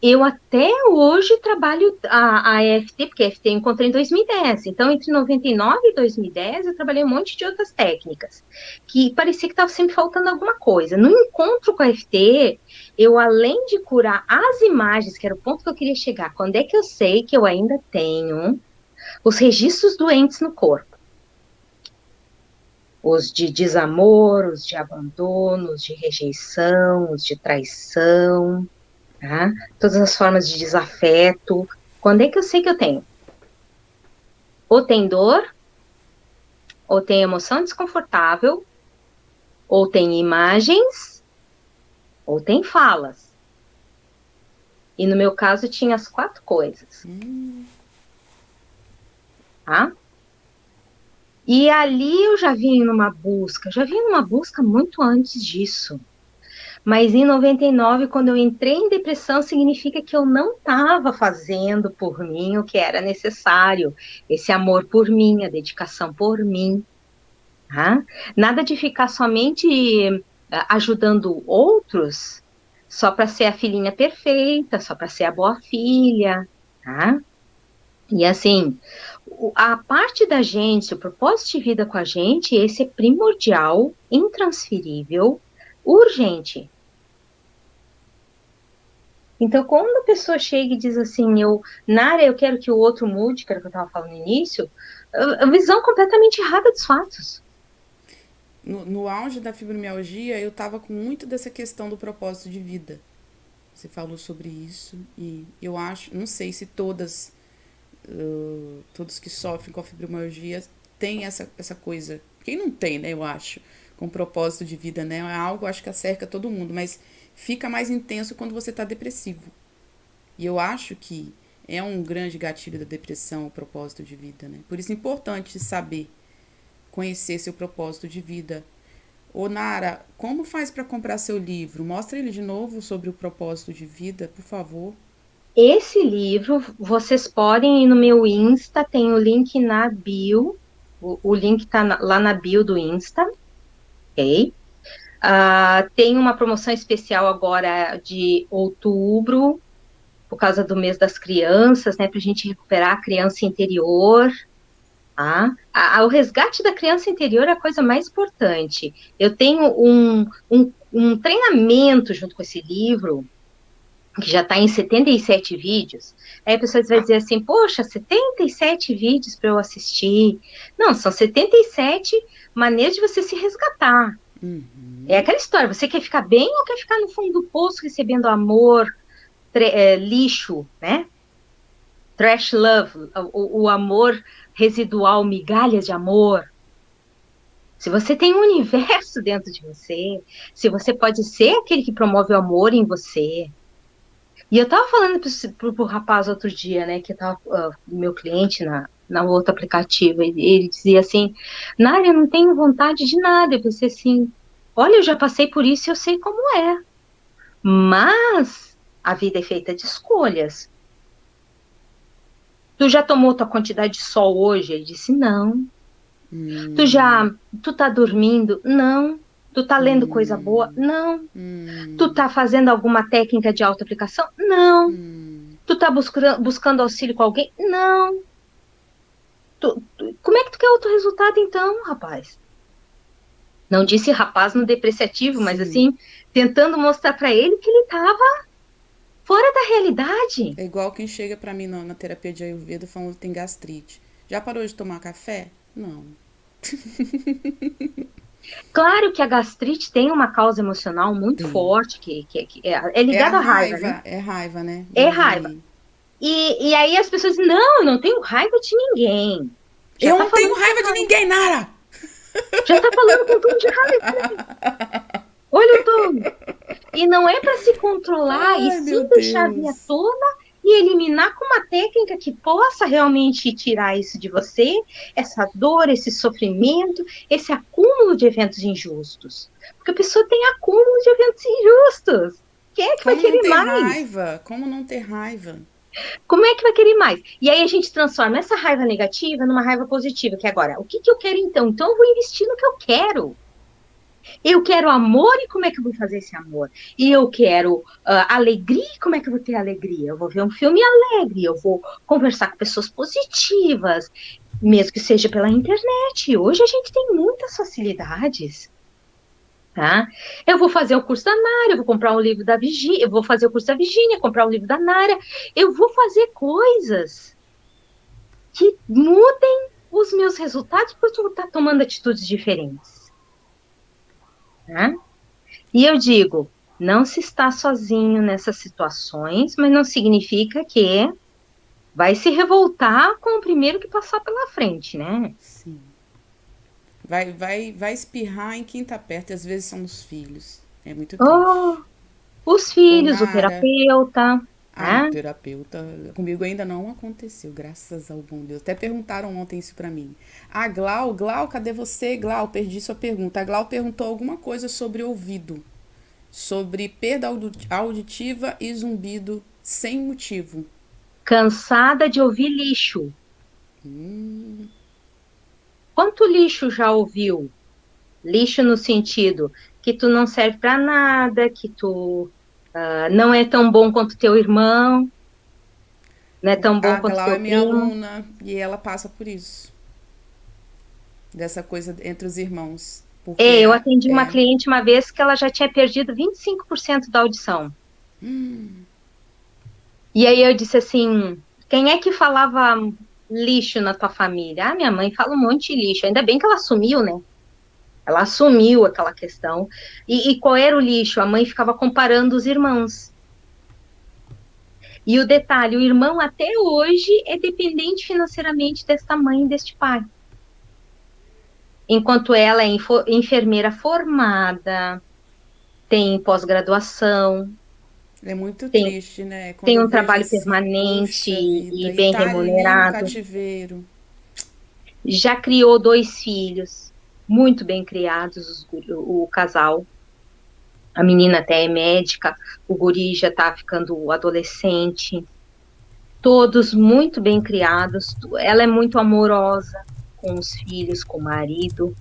eu até hoje trabalho a EFT, porque a EFT eu encontrei em 2010. Então, entre 99 e 2010, eu trabalhei um monte de outras técnicas, que parecia que estava sempre faltando alguma coisa. No encontro com a EFT, eu, além de curar as imagens, que era o ponto que eu queria chegar, quando é que eu sei que eu ainda tenho os registros doentes no corpo? Os de desamor, os de abandono, os de rejeição, os de traição, tá? Todas as formas de desafeto. Quando é que eu sei que eu tenho? Ou tem dor, ou tem emoção desconfortável, ou tem imagens, ou tem falas. E no meu caso tinha as 4 coisas. Tá? E ali eu já vinha numa busca muito antes disso. Mas em 99, quando eu entrei em depressão, significa que eu não estava fazendo por mim o que era necessário. Esse amor por mim, a dedicação por mim. Tá? Nada de ficar somente ajudando outros só para ser a filhinha perfeita, só para ser a boa filha. Tá? E assim, a parte da gente, o propósito de vida com a gente, esse é primordial, intransferível, urgente. Então, quando a pessoa chega e diz assim, Nara, eu quero que o outro mude, que era o que eu estava falando no início, a visão completamente errada dos fatos. No auge da fibromialgia, eu tava com muito dessa questão do propósito de vida. Você falou sobre isso e eu acho, não sei se todos que sofrem com a fibromialgia têm essa coisa. Quem não tem, né, eu acho, com propósito de vida, né? É algo, acho que acerca todo mundo, mas fica mais intenso quando você tá depressivo. E eu acho que é um grande gatilho da depressão o propósito de vida, né? Por isso é importante saber, conhecer seu propósito de vida. Ô Nara, como faz para comprar seu livro? Mostra ele de novo sobre o propósito de vida, por favor. Esse livro, vocês podem ir no meu Insta, tem o link na bio, o link tá lá na bio do Insta, ok? Tem uma promoção especial agora de outubro, por causa do mês das crianças, né, para a gente recuperar a criança interior, tá? O resgate da criança interior é a coisa mais importante. Eu tenho um treinamento junto com esse livro, que já está em 77 vídeos. Aí a pessoa vai dizer assim, poxa, 77 vídeos para eu assistir. Não, são 77 maneiras de você se resgatar. É aquela história, você quer ficar bem ou quer ficar no fundo do poço recebendo amor, lixo, né? Trash love, o amor residual, migalhas de amor. Se você tem um universo dentro de você, se você pode ser aquele que promove o amor em você. E eu tava falando pro rapaz outro dia, né, que tava meu cliente na outro aplicativo, ele dizia assim, Nária, eu não tenho vontade de nada. Eu pensei assim, olha, eu já passei por isso e eu sei como é. Mas a vida é feita de escolhas. Tu já tomou tua quantidade de sol hoje? Ele disse, não. Tu tá dormindo? Não. Tu tá lendo coisa boa? Não. Tu tá fazendo alguma técnica de autoaplicação? Não. Tu tá buscando auxílio com alguém? Não. Como é que tu quer outro resultado então, rapaz? Não disse rapaz no depreciativo, mas assim, tentando mostrar para ele que ele tava fora da realidade. É igual quem chega pra mim na terapia de Ayurveda falando que tem gastrite. Já parou de tomar café? Não. Claro que a gastrite tem uma causa emocional muito forte, que é ligada à raiva, né? É raiva, né? É raiva. E aí as pessoas dizem, não, eu não tenho raiva de ninguém. Eu não tenho raiva de ninguém, Nara! Já tá falando com tom de raiva. Olha o tom. E não é para se controlar, e sim deixar vir à tona e eliminar com uma técnica que possa realmente tirar isso de você, essa dor, esse sofrimento, esse acúmulo de eventos injustos. Porque a pessoa tem acúmulo de eventos injustos. Quem é que vai querer mais? Raiva? Como não ter raiva? Como é que vai querer mais? E aí a gente transforma essa raiva negativa numa raiva positiva, que agora, o que eu quero então? Então eu vou investir no que eu quero. Eu quero amor, e como é que eu vou fazer esse amor? E eu quero alegria, e como é que eu vou ter alegria? Eu vou ver um filme alegre, eu vou conversar com pessoas positivas, mesmo que seja pela internet. Hoje a gente tem muitas facilidades. Tá? Eu vou fazer o curso da Nara, eu vou comprar um livro da Virgínia, eu vou fazer o curso da Virgínia, comprar um livro da Nara, eu vou fazer coisas que mudem os meus resultados, porque eu vou estar tomando atitudes diferentes. Tá? E eu digo, não se está sozinho nessas situações, mas não significa que vai se revoltar com o primeiro que passar pela frente, né? Sim. Vai espirrar em quem tá perto, e às vezes são os filhos. É muito triste. Os filhos, o terapeuta. O terapeuta. Comigo ainda não aconteceu, graças ao bom Deus. Até perguntaram ontem isso pra mim. Glau, cadê você? Glau, perdi sua pergunta. A Glau perguntou alguma coisa sobre ouvido. Sobre perda auditiva e zumbido sem motivo. Cansada de ouvir lixo. Quanto lixo já ouviu? Lixo no sentido que tu não serve para nada, que tu não é tão bom quanto teu irmão, não é tão bom quanto teu primo. A Glau é minha aluna e ela passa por isso. Dessa coisa entre os irmãos. Eu atendi uma cliente uma vez que ela já tinha perdido 25% da audição. E aí eu disse assim, quem é que falava lixo na tua família? Minha mãe fala um monte de lixo. Ainda bem que ela assumiu, né? Ela assumiu aquela questão. E qual era o lixo? A mãe ficava comparando os irmãos. E o detalhe, o irmão até hoje é dependente financeiramente desta mãe e deste pai. Enquanto ela é enfermeira formada, tem pós-graduação. É muito triste, né? Tem um trabalho permanente e bem remunerado. No cativeiro. Já criou 2 filhos. Muito bem criados, o casal. A menina até é médica, o guri já tá ficando adolescente. Todos muito bem criados. Ela é muito amorosa com os filhos, com o marido.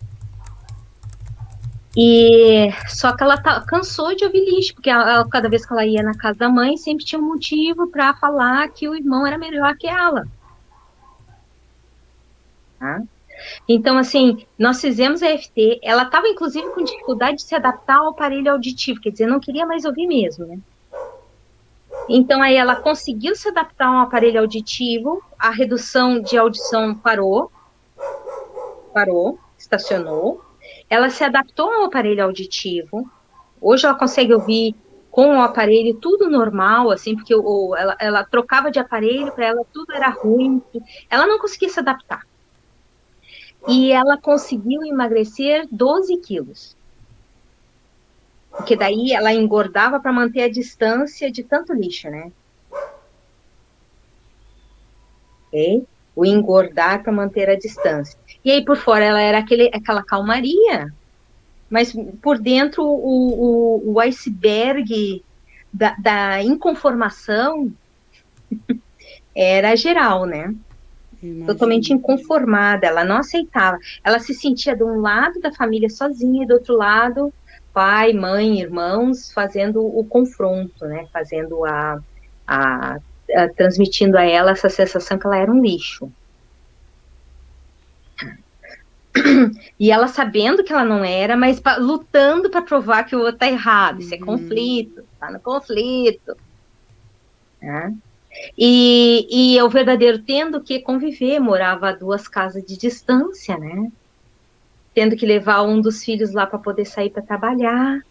E só que ela cansou de ouvir lixo, porque cada vez que ela ia na casa da mãe, sempre tinha um motivo para falar que o irmão era melhor que ela. Tá? Então, assim, nós fizemos a EFT, ela estava, inclusive, com dificuldade de se adaptar ao aparelho auditivo, quer dizer, não queria mais ouvir mesmo, né? Então, aí ela conseguiu se adaptar ao aparelho auditivo, a redução de audição parou, estacionou, ela se adaptou ao aparelho auditivo, hoje ela consegue ouvir com o aparelho tudo normal, assim, porque ela trocava de aparelho, para ela tudo era ruim, ela não conseguia se adaptar. E ela conseguiu emagrecer 12 quilos. Porque daí ela engordava para manter a distância de tanto lixo, né? Okay? O engordar para manter a distância. E aí por fora ela era aquela calmaria, mas por dentro o iceberg da inconformação era geral, né? totalmente Imagino. inconformada, ela não aceitava. Ela se sentia de um lado da família sozinha e do outro lado, pai, mãe, irmãos, fazendo o confronto, né? Fazendo a, transmitindo a ela essa sensação que ela era um lixo. E ela sabendo que ela não era, mas lutando para provar que o outro tá errado. Isso é conflito, tá no conflito. Né? E o verdadeiro tendo que conviver, morava a 2 casas de distância, né? Tendo que levar um dos filhos lá para poder sair para trabalhar,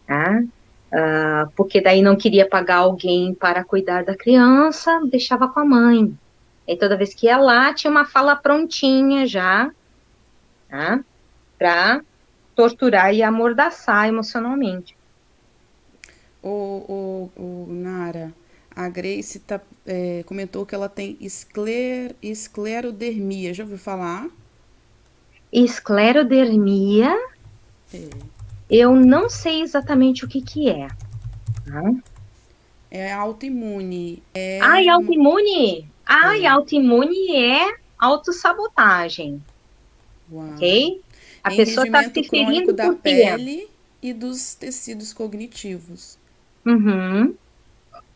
tá? Porque daí não queria pagar alguém para cuidar da criança, deixava com a mãe. E toda vez que ia lá, tinha uma fala prontinha já, tá? Para torturar e amordaçar emocionalmente. Nara, a Grace comentou que ela tem esclerodermia. Já ouviu falar? Esclerodermia, É. eu não sei exatamente o que que é. Tá? É autoimune. Ai, autoimune? Ai, É. autoimune é autossabotagem, Uau. ok? A pessoa está Enregimento se crônico ferindo da por quê? pele e dos tecidos cognitivos. Uhum.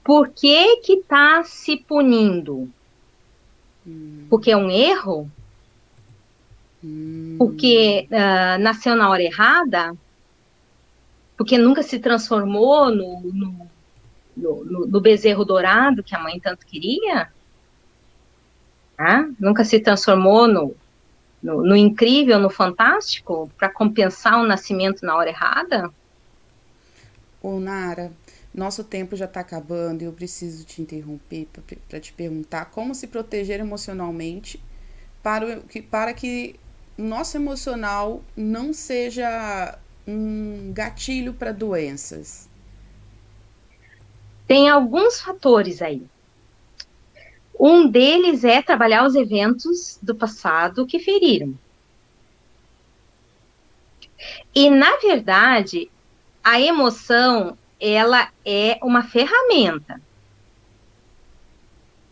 Por que que está se punindo? Porque é um erro? Porque nasceu na hora errada? Porque nunca se transformou no bezerro dourado que a mãe tanto queria? Tá? Nunca se transformou no incrível, no fantástico, para compensar o nascimento na hora errada? Ô, Nara, nosso tempo já está acabando e eu preciso te interromper para te perguntar como se proteger emocionalmente para que nosso emocional não seja um gatilho para doenças. Tem alguns fatores aí. Um deles é trabalhar os eventos do passado que feriram. E, na verdade, a emoção, ela é uma ferramenta.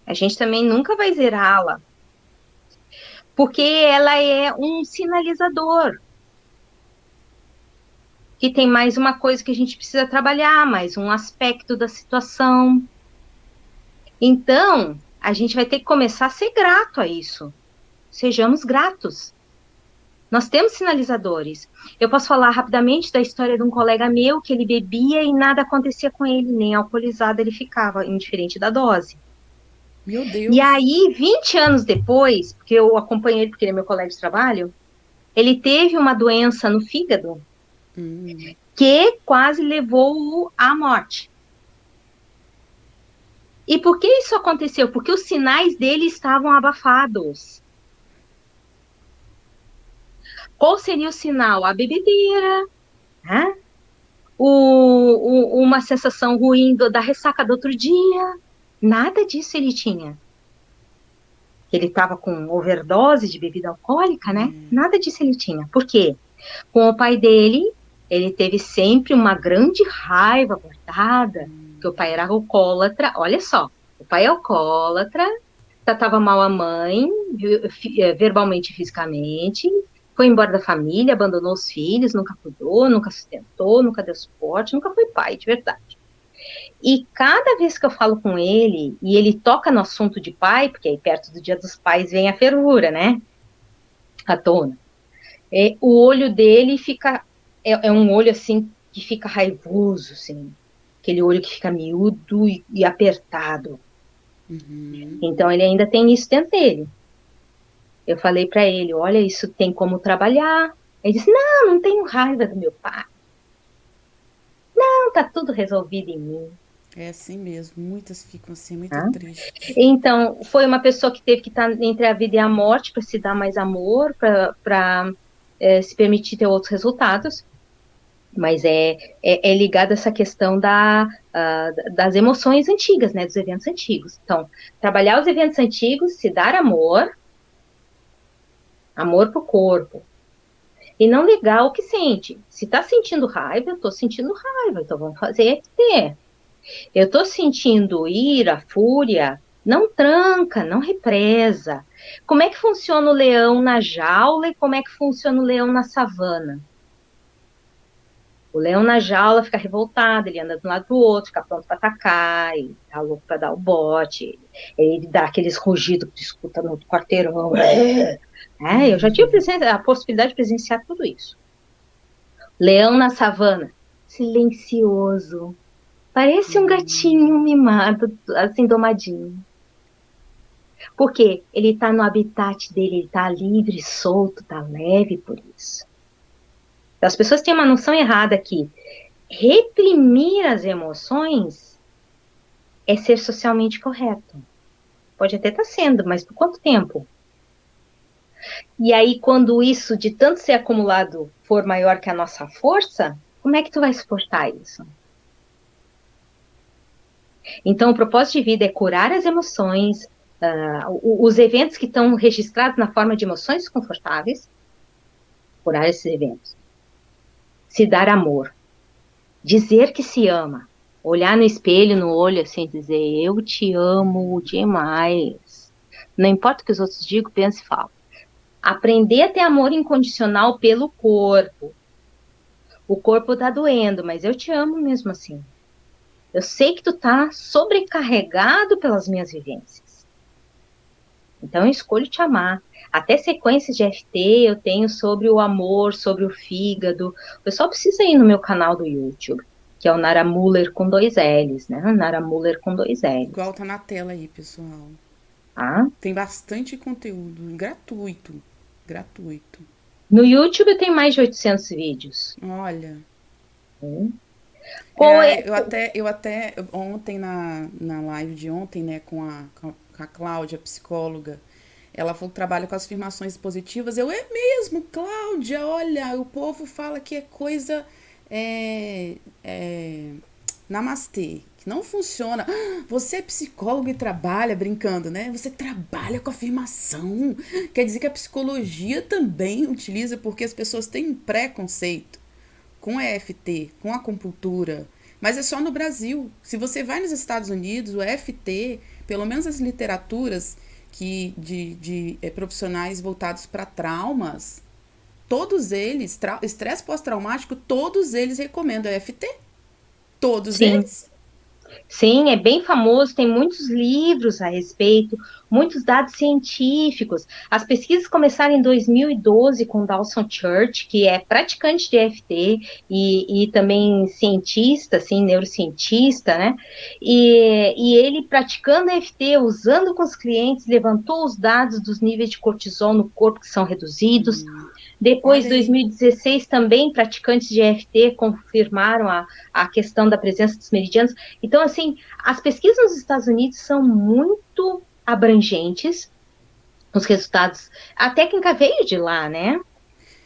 A gente também nunca vai zerá-la, porque ela é um sinalizador, que tem mais uma coisa que a gente precisa trabalhar, mais um aspecto da situação. Então, a gente vai ter que começar a ser grato a isso. Sejamos gratos. Nós temos sinalizadores. Eu posso falar rapidamente da história de um colega meu que ele bebia e nada acontecia com ele, nem alcoolizado ele ficava, indiferente da dose. Meu E Deus! aí, 20 anos depois, porque eu acompanhei ele porque ele é meu colega de trabalho, ele teve uma doença no fígado que quase levou-o à morte. E por que isso aconteceu? Porque os sinais dele estavam abafados. Qual seria o sinal? A bebedeira, né? Uma sensação ruim da ressaca do outro dia. Nada disso ele tinha. Ele estava com overdose de bebida alcoólica, né? Nada disso ele tinha. Por quê? Com o pai dele, ele teve sempre uma grande raiva guardada, porque o pai era alcoólatra. Olha só, o pai é alcoólatra, tratava mal a mãe, verbalmente e fisicamente, foi embora da família, abandonou os filhos, nunca cuidou, nunca sustentou, nunca deu suporte, nunca foi pai, de verdade. E cada vez que eu falo com ele, e ele toca no assunto de pai, porque aí perto do Dia dos Pais vem a fervura, né? À tona. O olho dele fica, é um olho assim, que fica raivoso, assim. Aquele olho que fica miúdo e apertado. Então, ele ainda tem isso dentro dele. Eu falei para ele, olha, isso tem como trabalhar. Ele disse, não tenho raiva do meu pai. Não, tá tudo resolvido em mim. É assim mesmo, muitas ficam assim, muito tristes. Então, foi uma pessoa que teve que estar entre a vida e a morte para se dar mais amor, para se permitir ter outros resultados. Mas é ligado a essa questão das emoções antigas, né, dos eventos antigos. Então, trabalhar os eventos antigos, se dar amor pro corpo, e não ligar o que sente. Se tá sentindo raiva, eu tô sentindo raiva, então vamos fazer ter. Eu tô sentindo ira, fúria, Não tranca, não represa. Como é que funciona o leão na jaula e como é que funciona o leão na savana? O leão na jaula fica revoltado, ele anda de um lado para o outro, fica pronto para atacar, ele tá louco para dar o bote, ele dá aqueles rugidos que tu escuta no quarteirão. Eu já tive a possibilidade de presenciar tudo isso. Leão na savana, silencioso, parece um gatinho mimado, assim, domadinho. Porque ele está no habitat dele, ele está livre, solto, está leve por isso. Então, as pessoas têm uma noção errada que reprimir as emoções é ser socialmente correto. Pode até estar sendo, mas por quanto tempo? E aí, quando isso, de tanto ser acumulado, for maior que a nossa força, como é que tu vai suportar isso? Então, o propósito de vida é curar as emoções, os eventos que estão registrados na forma de emoções desconfortáveis, curar esses eventos. Se dar amor. Dizer que se ama. Olhar no espelho, no olho, assim, dizer, eu te amo demais. Não importa o que os outros digam, pensam e falam. Aprender a ter amor incondicional pelo corpo. O corpo tá doendo, mas eu te amo mesmo assim. Eu sei que tu tá sobrecarregado pelas minhas vivências. Então eu escolho te amar. Até sequências de FT eu tenho sobre o amor, sobre o fígado. O pessoal precisa ir no meu canal do YouTube, que é o Nara Muller com 2 L's, né? Nara Muller com 2 L's. Igual tá na tela aí, pessoal. Tem bastante conteúdo gratuito. Gratuito. No YouTube tem mais de 800 vídeos. Olha. Eu até ontem na live de ontem, né, com a Cláudia, psicóloga, ela falou que trabalha com as afirmações positivas. É mesmo, Cláudia, olha, o povo fala que é coisa namastê, que não funciona. Você é psicólogo e trabalha, brincando, né? Você trabalha com afirmação. Quer dizer que a psicologia também utiliza, porque as pessoas têm um preconceito com a EFT, com a acupuntura, mas é só no Brasil. Se você vai nos Estados Unidos, o EFT, pelo menos as literaturas de profissionais voltados para traumas, todos eles, estresse pós-traumático, todos eles recomendam EFT. Todos Sim. eles. Sim, é bem famoso, tem muitos livros a respeito, muitos dados científicos. As pesquisas começaram em 2012 com Dawson Church, que é praticante de EFT e também cientista, assim, neurocientista, né? E ele praticando EFT, usando com os clientes, levantou os dados dos níveis de cortisol no corpo que são reduzidos. Depois, em 2016, também praticantes de EFT confirmaram a questão da presença dos meridianos. Então, assim, as pesquisas nos Estados Unidos são muito abrangentes, os resultados. A técnica veio de lá, né?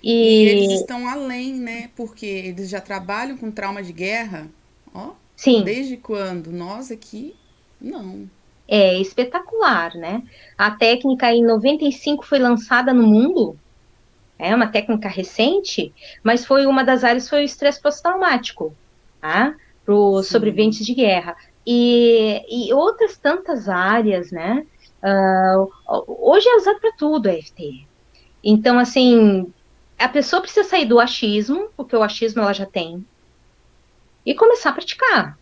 E eles estão além, né? Porque eles já trabalham com trauma de guerra, ó. Sim. Desde quando? Nós aqui, não. É espetacular, né? A técnica em 95 foi lançada no mundo. É uma técnica recente, mas foi uma das áreas, foi o estresse pós-traumático, tá? Para os sobreviventes de guerra. E outras tantas áreas, né? Hoje é usado para tudo a EFT. Então, assim, a pessoa precisa sair do achismo, porque o achismo ela já tem, e começar a praticar.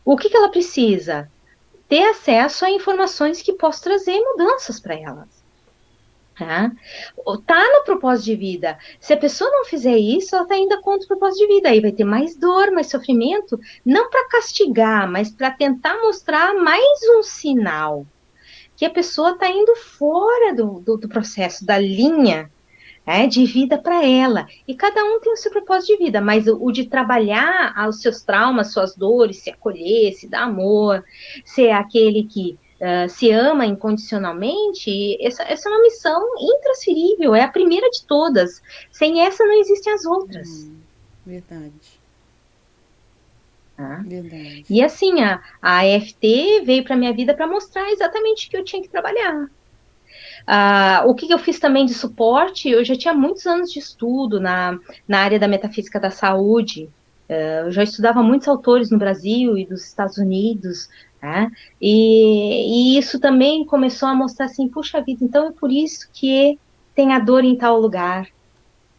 O que ela precisa? Ter acesso a informações que possam trazer mudanças para elas. Tá no propósito de vida. Se a pessoa não fizer isso, ela tá ainda contra o propósito de vida. Aí vai ter mais dor, mais sofrimento, não para castigar, mas para tentar mostrar mais um sinal que a pessoa tá indo fora do processo, da linha de vida para ela. E cada um tem o seu propósito de vida, mas o de trabalhar os seus traumas, suas dores, se acolher, se dar amor, ser aquele que se ama incondicionalmente, essa é uma missão intransferível, é a primeira de todas. Sem essa não existem as outras. Verdade. Verdade. E assim, a EFT veio para minha vida para mostrar exatamente o que eu tinha que trabalhar. O que eu fiz também de suporte, eu já tinha muitos anos de estudo na área da metafísica da saúde, Eu já estudava muitos autores no Brasil e dos Estados Unidos, né? E isso também começou a mostrar assim, puxa vida, então é por isso que tem a dor em tal lugar.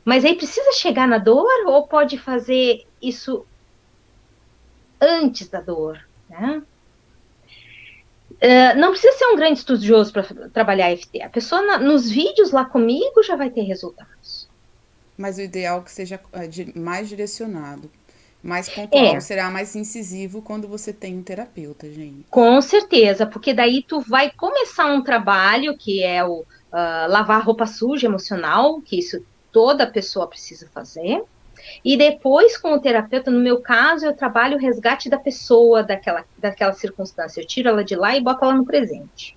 Mas aí precisa chegar na dor ou pode fazer isso antes da dor, né? Não precisa ser um grande estudioso para trabalhar EFT. A pessoa nos vídeos lá comigo já vai ter resultados. Mas o ideal é que seja mais direcionado, mais pontual, É, será mais incisivo quando você tem um terapeuta, gente. com certeza, porque daí tu vai começar um trabalho que é o lavar roupa suja emocional, que isso toda pessoa precisa fazer. E depois, com o terapeuta, no meu caso, eu trabalho o resgate da pessoa daquela circunstância. Eu tiro ela de lá e boto ela no presente.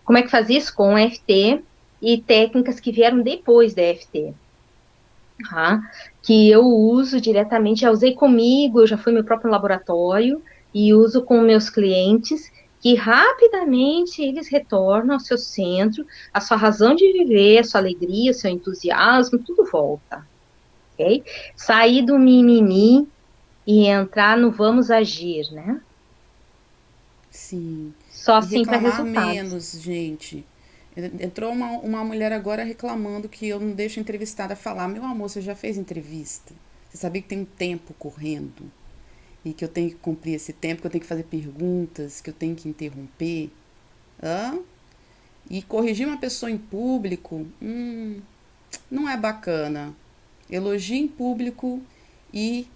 Como é que faz isso? Com o EFT e técnicas que vieram depois da EFT. Tá? Que eu uso diretamente, já usei comigo, eu já fui meu próprio laboratório e uso com meus clientes, que rapidamente eles retornam ao seu centro, a sua razão de viver, a sua alegria, o seu entusiasmo, tudo volta, ok? Sair do mimimi e entrar no vamos agir, né? Sim. Só E assim para reclamar resultados. menos, gente. Entrou uma mulher agora reclamando que eu não deixo a entrevistada falar. Meu amor, você já fez entrevista? Você sabia que tem um tempo correndo? E que eu tenho que cumprir esse tempo, que eu tenho que fazer perguntas, que eu tenho que interromper? Hã? E corrigir uma pessoa em público, não é bacana. Elogie em público e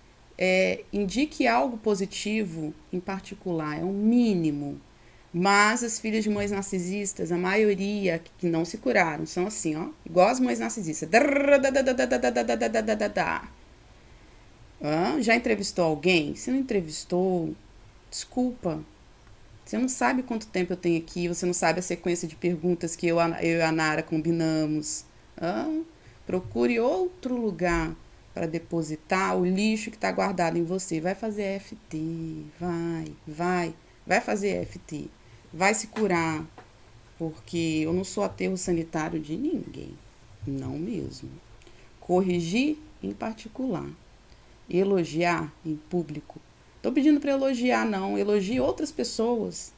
indique algo positivo em particular, é um mínimo. Mas as filhas de mães narcisistas, a maioria que não se curaram, são assim, ó, igual as mães narcisistas. Já entrevistou alguém? Se não entrevistou, desculpa. Você não sabe quanto tempo eu tenho aqui, você não sabe a sequência de perguntas que eu e a Nara combinamos. Procure outro lugar para depositar o lixo que está guardado em você. Vai fazer EFT, vai fazer EFT, vai se curar, porque eu não sou aterro sanitário de ninguém, não mesmo. Corrigir em particular, elogiar em público. Tô pedindo para elogiar, não, elogie outras pessoas.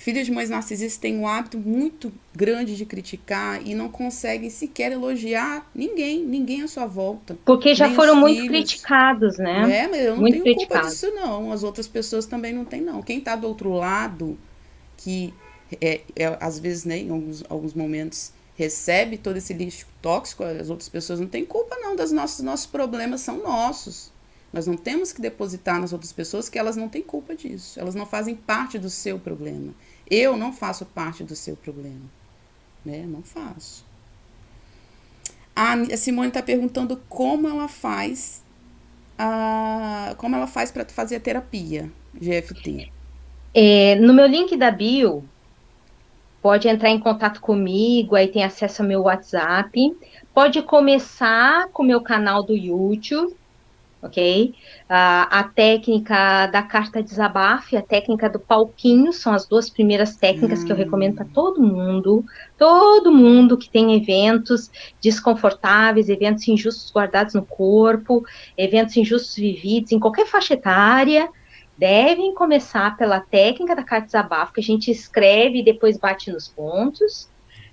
Filhas de mães narcisistas têm um hábito muito grande de criticar e não conseguem sequer elogiar ninguém à sua volta, Porque já nem os foram muito filhos. criticados, né? É, mas eu não Muito tenho culpa criticados. disso, não. As outras pessoas também não têm, não. Quem está do outro lado, que às vezes, né, em alguns momentos, recebe todo esse lixo tóxico, as outras pessoas não têm culpa, não. Nossos problemas são nossos. Nós não temos que depositar nas outras pessoas que elas não têm culpa disso. Elas não fazem parte do seu problema. Eu não faço parte do seu problema. Né? Não faço. A Simone está perguntando como ela faz para fazer a terapia GFT. No meu link da bio, pode entrar em contato comigo, aí tem acesso ao meu WhatsApp. Pode começar com o meu canal do YouTube, ok? A técnica da carta desabafo e a técnica do palquinho são as duas primeiras técnicas que eu recomendo para todo mundo que tem eventos desconfortáveis, eventos injustos guardados no corpo, eventos injustos vividos em qualquer faixa etária. Devem começar pela técnica da carta desabafo, que a gente escreve e depois bate nos pontos,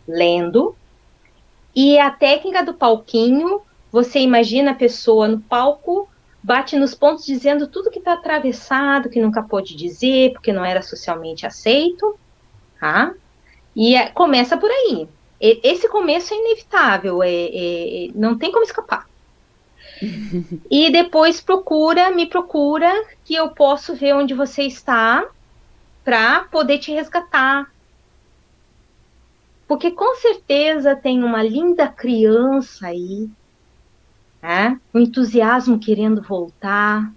lendo. E a técnica do palquinho, você imagina a pessoa no palco, bate nos pontos dizendo tudo que está atravessado, que nunca pôde dizer, porque não era socialmente aceito, tá? E começa por aí. Esse começo é inevitável, não tem como escapar. E depois me procura, que eu posso ver onde você está para poder te resgatar. Porque com certeza tem uma linda criança aí, né? O entusiasmo querendo voltar,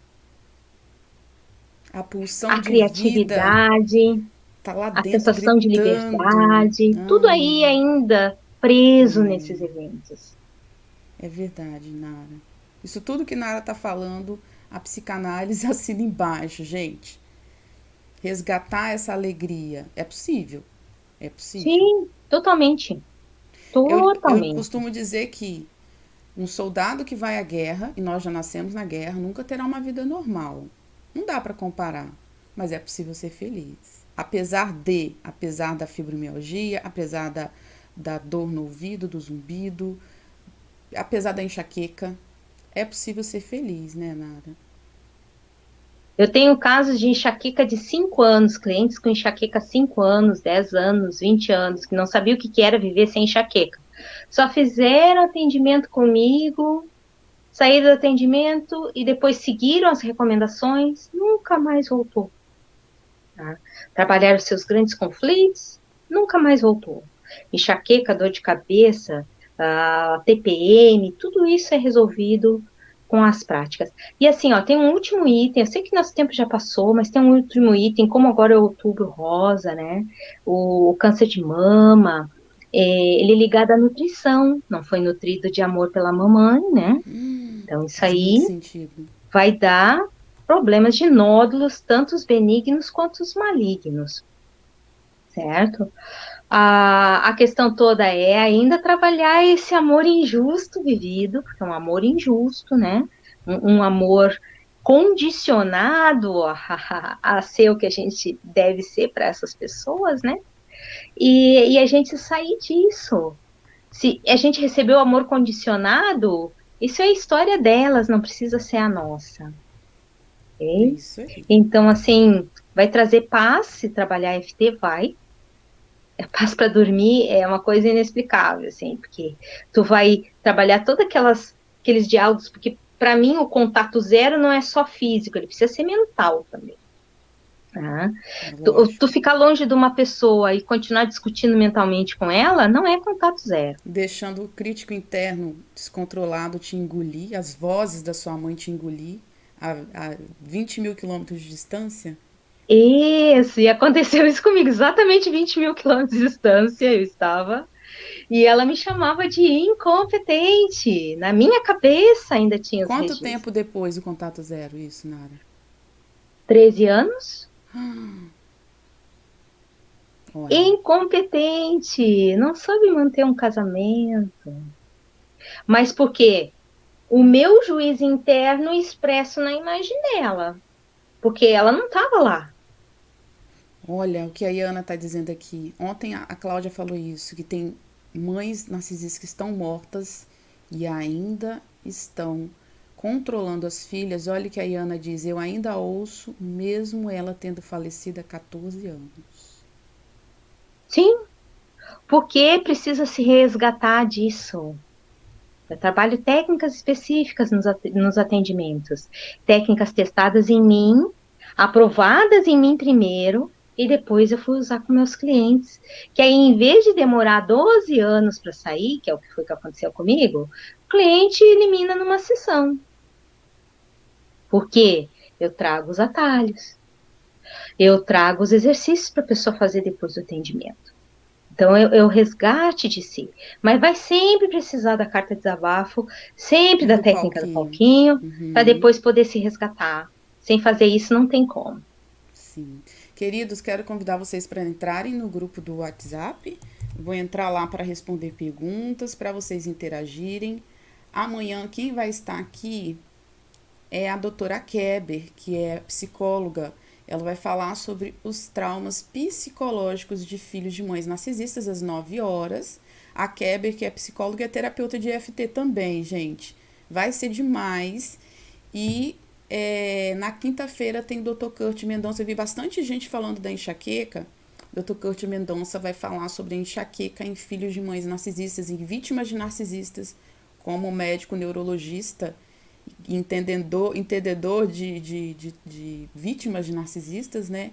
A pulsão a de vida criatividade, tá lá a dentro sensação de gritando. liberdade, tudo aí ainda preso nesses eventos. É verdade, Nara. Isso tudo que Nara tá falando, a psicanálise assina embaixo, gente. Resgatar essa alegria. É possível. É possível. Sim, totalmente. Eu Totalmente. costumo dizer que Um soldado que vai à guerra, e nós já nascemos na guerra, nunca terá uma vida normal. Não dá para comparar, mas é possível ser feliz. Apesar da fibromialgia, apesar da dor no ouvido, do zumbido, apesar da enxaqueca, é possível ser feliz, né, Nara? Eu tenho casos de enxaqueca de 5 anos, clientes com enxaqueca 5 anos, 10 anos, 20 anos, que não sabiam o que era viver sem enxaqueca. Só fizeram atendimento comigo, saíram do atendimento e depois seguiram as recomendações, nunca mais voltou. Tá? Trabalharam seus grandes conflitos, nunca mais voltou. Enxaqueca, dor de cabeça, TPM, tudo isso é resolvido com as práticas. E assim, ó, tem um último item, eu sei que nosso tempo já passou, mas tem um último item, como agora é outubro rosa, né? O câncer de mama, ele é ligado à nutrição, não foi nutrido de amor pela mamãe, né? Então, isso Faz muito aí sentido. vai dar problemas de nódulos, tanto os benignos quanto os malignos, certo? A questão toda é ainda trabalhar esse amor injusto vivido, porque é um amor injusto, né? Um amor condicionado a ser o que a gente deve ser para essas pessoas, né? E a gente sair disso. Se a gente recebeu amor condicionado, isso é a história delas, não precisa ser a nossa. É Okay? isso aí. Então, assim, vai trazer paz se trabalhar FT? Vai. Paz para dormir é uma coisa inexplicável, assim, porque tu vai trabalhar todos aqueles diálogos, porque para mim o contato zero não é só físico, ele precisa ser mental também. Tá? Tu ficar longe de uma pessoa e continuar discutindo mentalmente com ela não é contato zero. Deixando o crítico interno descontrolado te engolir, as vozes da sua mãe te engolir a 20 mil quilômetros de distância. Isso, e aconteceu isso comigo, exatamente 20 mil quilômetros de distância eu estava, e ela me chamava de incompetente. Na minha cabeça ainda tinha os Quanto registros. tempo depois do contato zero, isso, Nara? 13 anos? Olha, Incompetente, não soube manter um casamento. Mas por quê? O meu juiz interno expresso na imagem dela, porque ela não estava lá. olha o que a Iana está dizendo aqui. Ontem a Cláudia falou isso, que tem mães narcisistas que estão mortas e ainda estão controlando as filhas. Olha o que a Iana diz, eu ainda ouço, mesmo ela tendo falecido há 14 anos. Sim, porque precisa se resgatar disso. Eu trabalho técnicas específicas nos atendimentos, técnicas testadas em mim, aprovadas em mim primeiro, e depois eu fui usar com meus clientes. Que aí, em vez de demorar 12 anos para sair, que é o que foi que aconteceu comigo, o cliente elimina numa sessão. Por quê? Eu trago os atalhos, eu trago os exercícios para a pessoa fazer depois do atendimento. Então, é o resgate de si. Mas vai sempre precisar da carta de desabafo, sempre da técnica do palquinho, para depois poder se resgatar. Sem fazer isso, não tem como. Sim. Queridos, quero convidar vocês para entrarem no grupo do WhatsApp. Vou entrar lá para responder perguntas, para vocês interagirem. Amanhã, quem vai estar aqui é a doutora Keber, que é psicóloga. Ela vai falar sobre os traumas psicológicos de filhos de mães narcisistas às 9 horas. A Keber, que é psicóloga e é terapeuta de EFT também, gente. Vai ser demais. E na quinta-feira tem o Dr. Kurt Mendonça. Eu vi bastante gente falando da enxaqueca. O Dr. Kurt Mendonça vai falar sobre a enxaqueca em filhos de mães narcisistas e vítimas de narcisistas, como médico neurologista, entendedor de vítimas de narcisistas, né?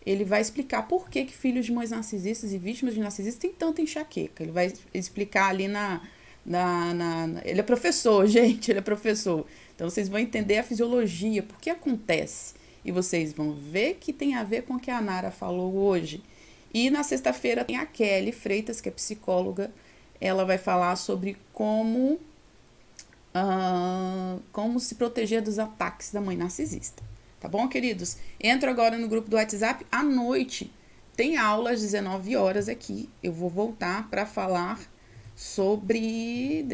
Ele vai explicar por que filhos de mães narcisistas e vítimas de narcisistas têm tanta enxaqueca. Ele vai explicar ali ele é professor, gente, ele é professor. Então, vocês vão entender a fisiologia, por que acontece. E vocês vão ver que tem a ver com o que a Nara falou hoje. E na sexta-feira tem a Kelly Freitas, que é psicóloga. Ela vai falar sobre como se proteger dos ataques da mãe narcisista. Tá bom, queridos? Entro agora no grupo do WhatsApp. À noite tem aula às 19 horas aqui. Eu vou voltar para falar sobre...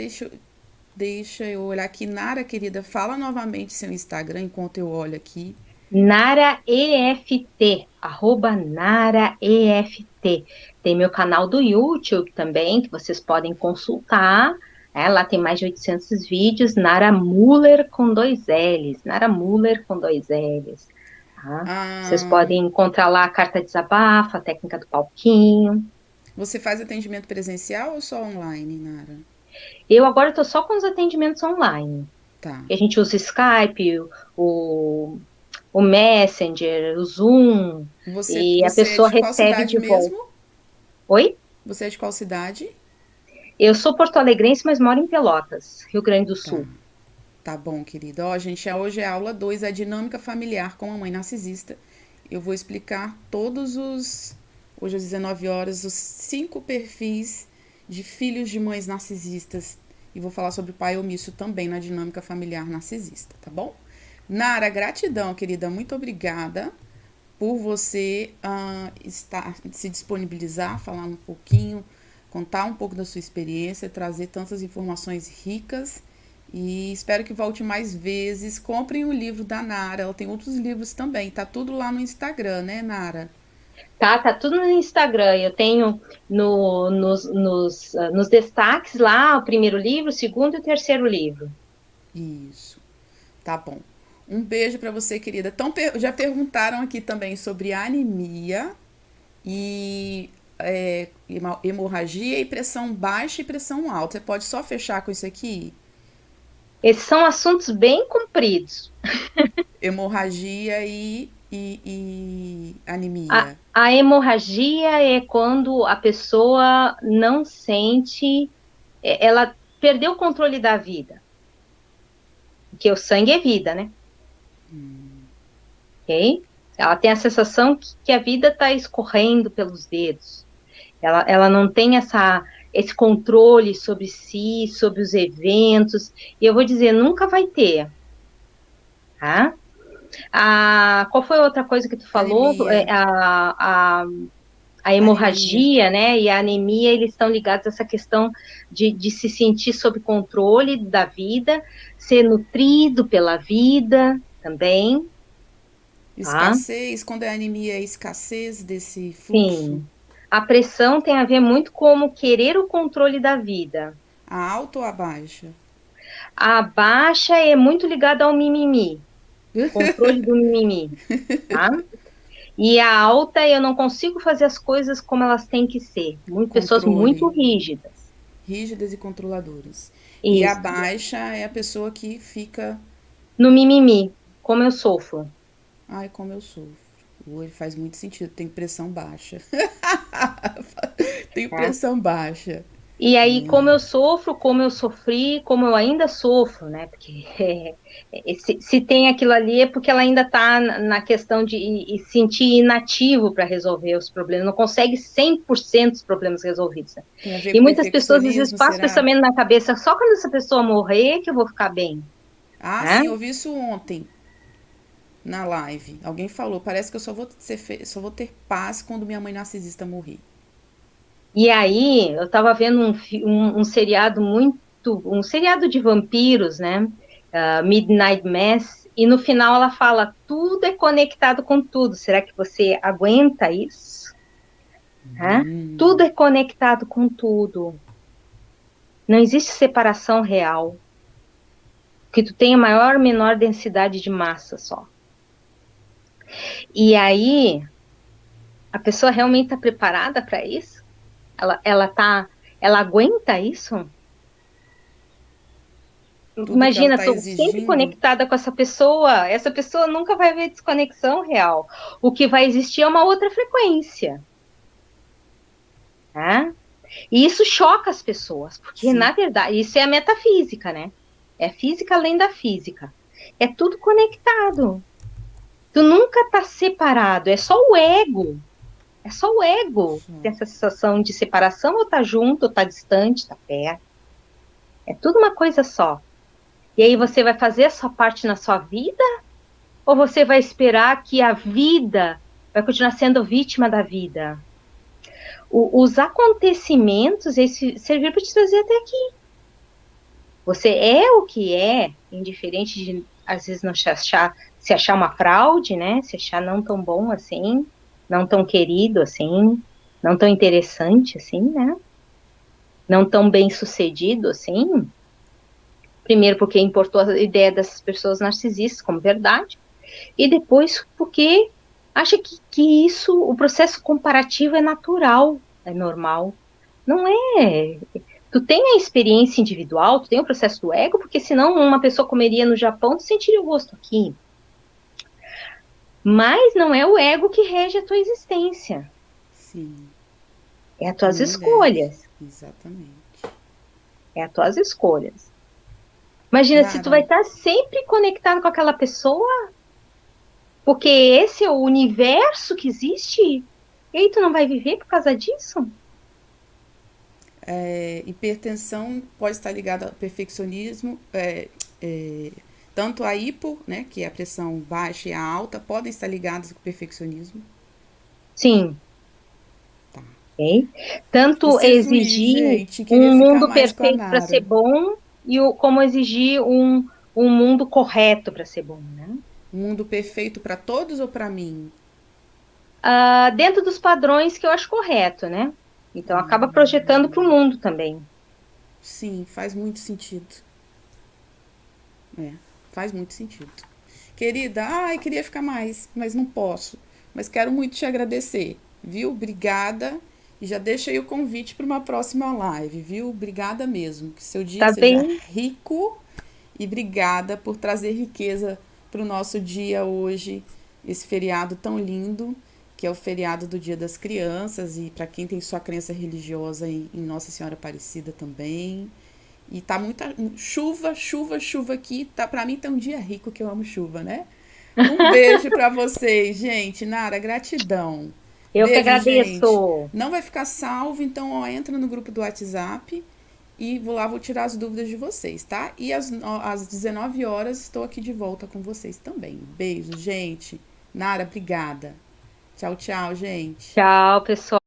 Deixa eu olhar aqui. Nara, querida, fala novamente seu Instagram enquanto eu olho aqui. Nara EFT, arroba Nara EFT. Tem meu canal do YouTube também, que vocês podem consultar. Lá tem mais de 800 vídeos. Nara Muller com 2 L's. Nara Muller com 2 L's. Tá? Vocês Ah, podem encontrar lá a carta de desabafo, a técnica do palquinho. você faz atendimento presencial ou só online, Nara? Eu agora estou só com os atendimentos online. Tá. A gente usa o Skype, o, o Messenger, o Zoom, e a Você é pessoa de qual recebe cidade de volta. mesmo? Oi? Você é de qual cidade? Eu sou porto-alegrense, mas moro em Pelotas, Rio Grande do Tá. Sul. Tá bom, querida. Ó, gente, hoje é aula 2, a dinâmica familiar com a mãe narcisista. Eu vou explicar hoje às 19 horas, os 5 perfis de filhos de mães narcisistas. E vou falar sobre o pai omisso também na dinâmica familiar narcisista, tá bom? Nara, gratidão, querida. Muito obrigada por você se disponibilizar, falar um pouquinho, contar um pouco da sua experiência, trazer tantas informações ricas. E espero que volte mais vezes. Comprem o livro da Nara, ela tem outros livros também. Tá tudo lá no Instagram, né, Nara? Tá tudo no Instagram. Eu tenho nos destaques lá o primeiro livro, o segundo e o terceiro livro. Isso. Tá bom. Um beijo para você, querida. Então, já perguntaram aqui também sobre anemia e hemorragia e pressão baixa e pressão alta. Você pode só fechar com isso aqui? Esses são assuntos bem compridos. Hemorragia e A, anemia. a hemorragia é quando a pessoa não sente, ela perdeu o controle da vida. Porque o sangue é vida, né? Ok? Ela tem a sensação que a vida está escorrendo pelos dedos. Ela não tem esse controle sobre si, sobre os eventos. E eu vou dizer, nunca vai ter. Tá? Qual foi a outra coisa que tu falou? Anemia. A Anemia. hemorragia, né, e a anemia, eles estão ligados a essa questão de se sentir sob controle da vida, ser nutrido pela vida também. Tá? Escassez, quando é anemia, é escassez desse fluxo. Sim. A pressão tem a ver muito com querer o controle da vida. A alta ou a baixa? A baixa é muito ligada ao mimimi, controle do mimimi, tá? E a alta, eu não consigo fazer as coisas como elas têm que ser. Pessoas muito Controle. rígidas. Rígidas e controladoras. E a Isso. baixa é a pessoa que fica. No mimimi, como eu sofro. Ai, como eu sofro. Oi, faz muito sentido. Tem pressão baixa. Tem Tá? pressão baixa. E aí, como eu sofro, como eu sofri, como eu ainda sofro, né? Porque se tem aquilo ali é porque ela ainda está na questão de sentir inativo para resolver os problemas, não consegue 100% dos problemas resolvidos. Né? Tem a ver E com muitas pessoas às vezes perfeccionismo, passam será? pensamento na cabeça, só quando essa pessoa morrer que eu vou ficar bem. Ah, Né? sim, eu vi isso ontem na live. Alguém falou, parece que eu só vou ter paz quando minha mãe narcisista morrer. E aí, eu estava vendo um seriado um seriado de vampiros, né? Midnight Mass, e no final ela fala, tudo é conectado com tudo. Será que você aguenta isso? Tudo é conectado com tudo. Não existe separação real. Que tu tenha maior ou menor densidade de massa só. E aí, a pessoa realmente está preparada para isso? Ela aguenta isso? Tudo que ela Imagina, está estou sempre exigindo. conectada com essa pessoa nunca vai ver desconexão real. O que vai existir é uma outra frequência. Tá? E isso choca as pessoas, porque, Sim. na verdade, isso é a metafísica, né? É física além da física. É tudo conectado. Tu nunca está separado, é só o ego. É só o ego que tem essa sensação de separação, ou tá junto, ou tá distante, tá perto. É tudo uma coisa só. E aí você vai fazer a sua parte na sua vida? Ou você vai esperar que a vida vai continuar sendo vítima da vida? Os acontecimentos serviram para te trazer até aqui. Você é o que é, indiferente de, às vezes, não se achar uma fraude, né? Se achar não tão bom assim, não tão querido assim, não tão interessante assim, né? Não tão bem sucedido assim. Primeiro, porque importou a ideia dessas pessoas narcisistas como verdade, e depois, porque acha que isso, o processo comparativo é natural, é normal. Não é. Tu tem a experiência individual, tu tem o processo do ego, porque senão uma pessoa comeria no Japão, tu sentiria o gosto aqui. Mas não é o ego que rege a tua existência, Sim, é as tuas nem deve. escolhas, Exatamente. é as tuas escolhas. Imagina se tu vai Nara, estar sempre conectado com aquela pessoa, porque esse é o universo que existe, e aí tu não vai viver por causa disso? hipertensão pode estar ligada ao perfeccionismo, é, tanto a hipo, né, que é a pressão baixa e a alta, podem estar ligadas com o perfeccionismo. Sim, Tá. ok? Tanto Preciso ir, exigir gente. Queria um ficar mundo mais com a perfeito para ser Nara. bom como exigir um mundo correto para ser bom, né? Um mundo perfeito para todos ou para mim? Dentro dos padrões que eu acho correto, né? Então acaba projetando para o mundo também. Sim, faz muito sentido. É, faz muito sentido. Querida, ai, queria ficar mais, mas não posso. Mas quero muito te agradecer, viu? Obrigada. E já deixa aí o convite para uma próxima live, viu? Obrigada mesmo. Que seu dia Tá seja bem? rico e obrigada por trazer riqueza para o nosso dia hoje, esse feriado tão lindo, que é o feriado do Dia das Crianças e para quem tem sua crença religiosa em Nossa Senhora Aparecida também. E tá muita chuva, chuva, chuva aqui. Tá, para mim tá um dia rico que eu amo chuva, né? Um beijo para vocês, gente. Nara, gratidão. Eu que Beijo, gente. agradeço. Não vai ficar salvo, então ó, entra no grupo do WhatsApp e vou tirar as dúvidas de vocês, tá? E às 19 horas estou aqui de volta com vocês também. Beijo, gente. Nara, obrigada. Tchau, tchau, gente. Tchau, pessoal.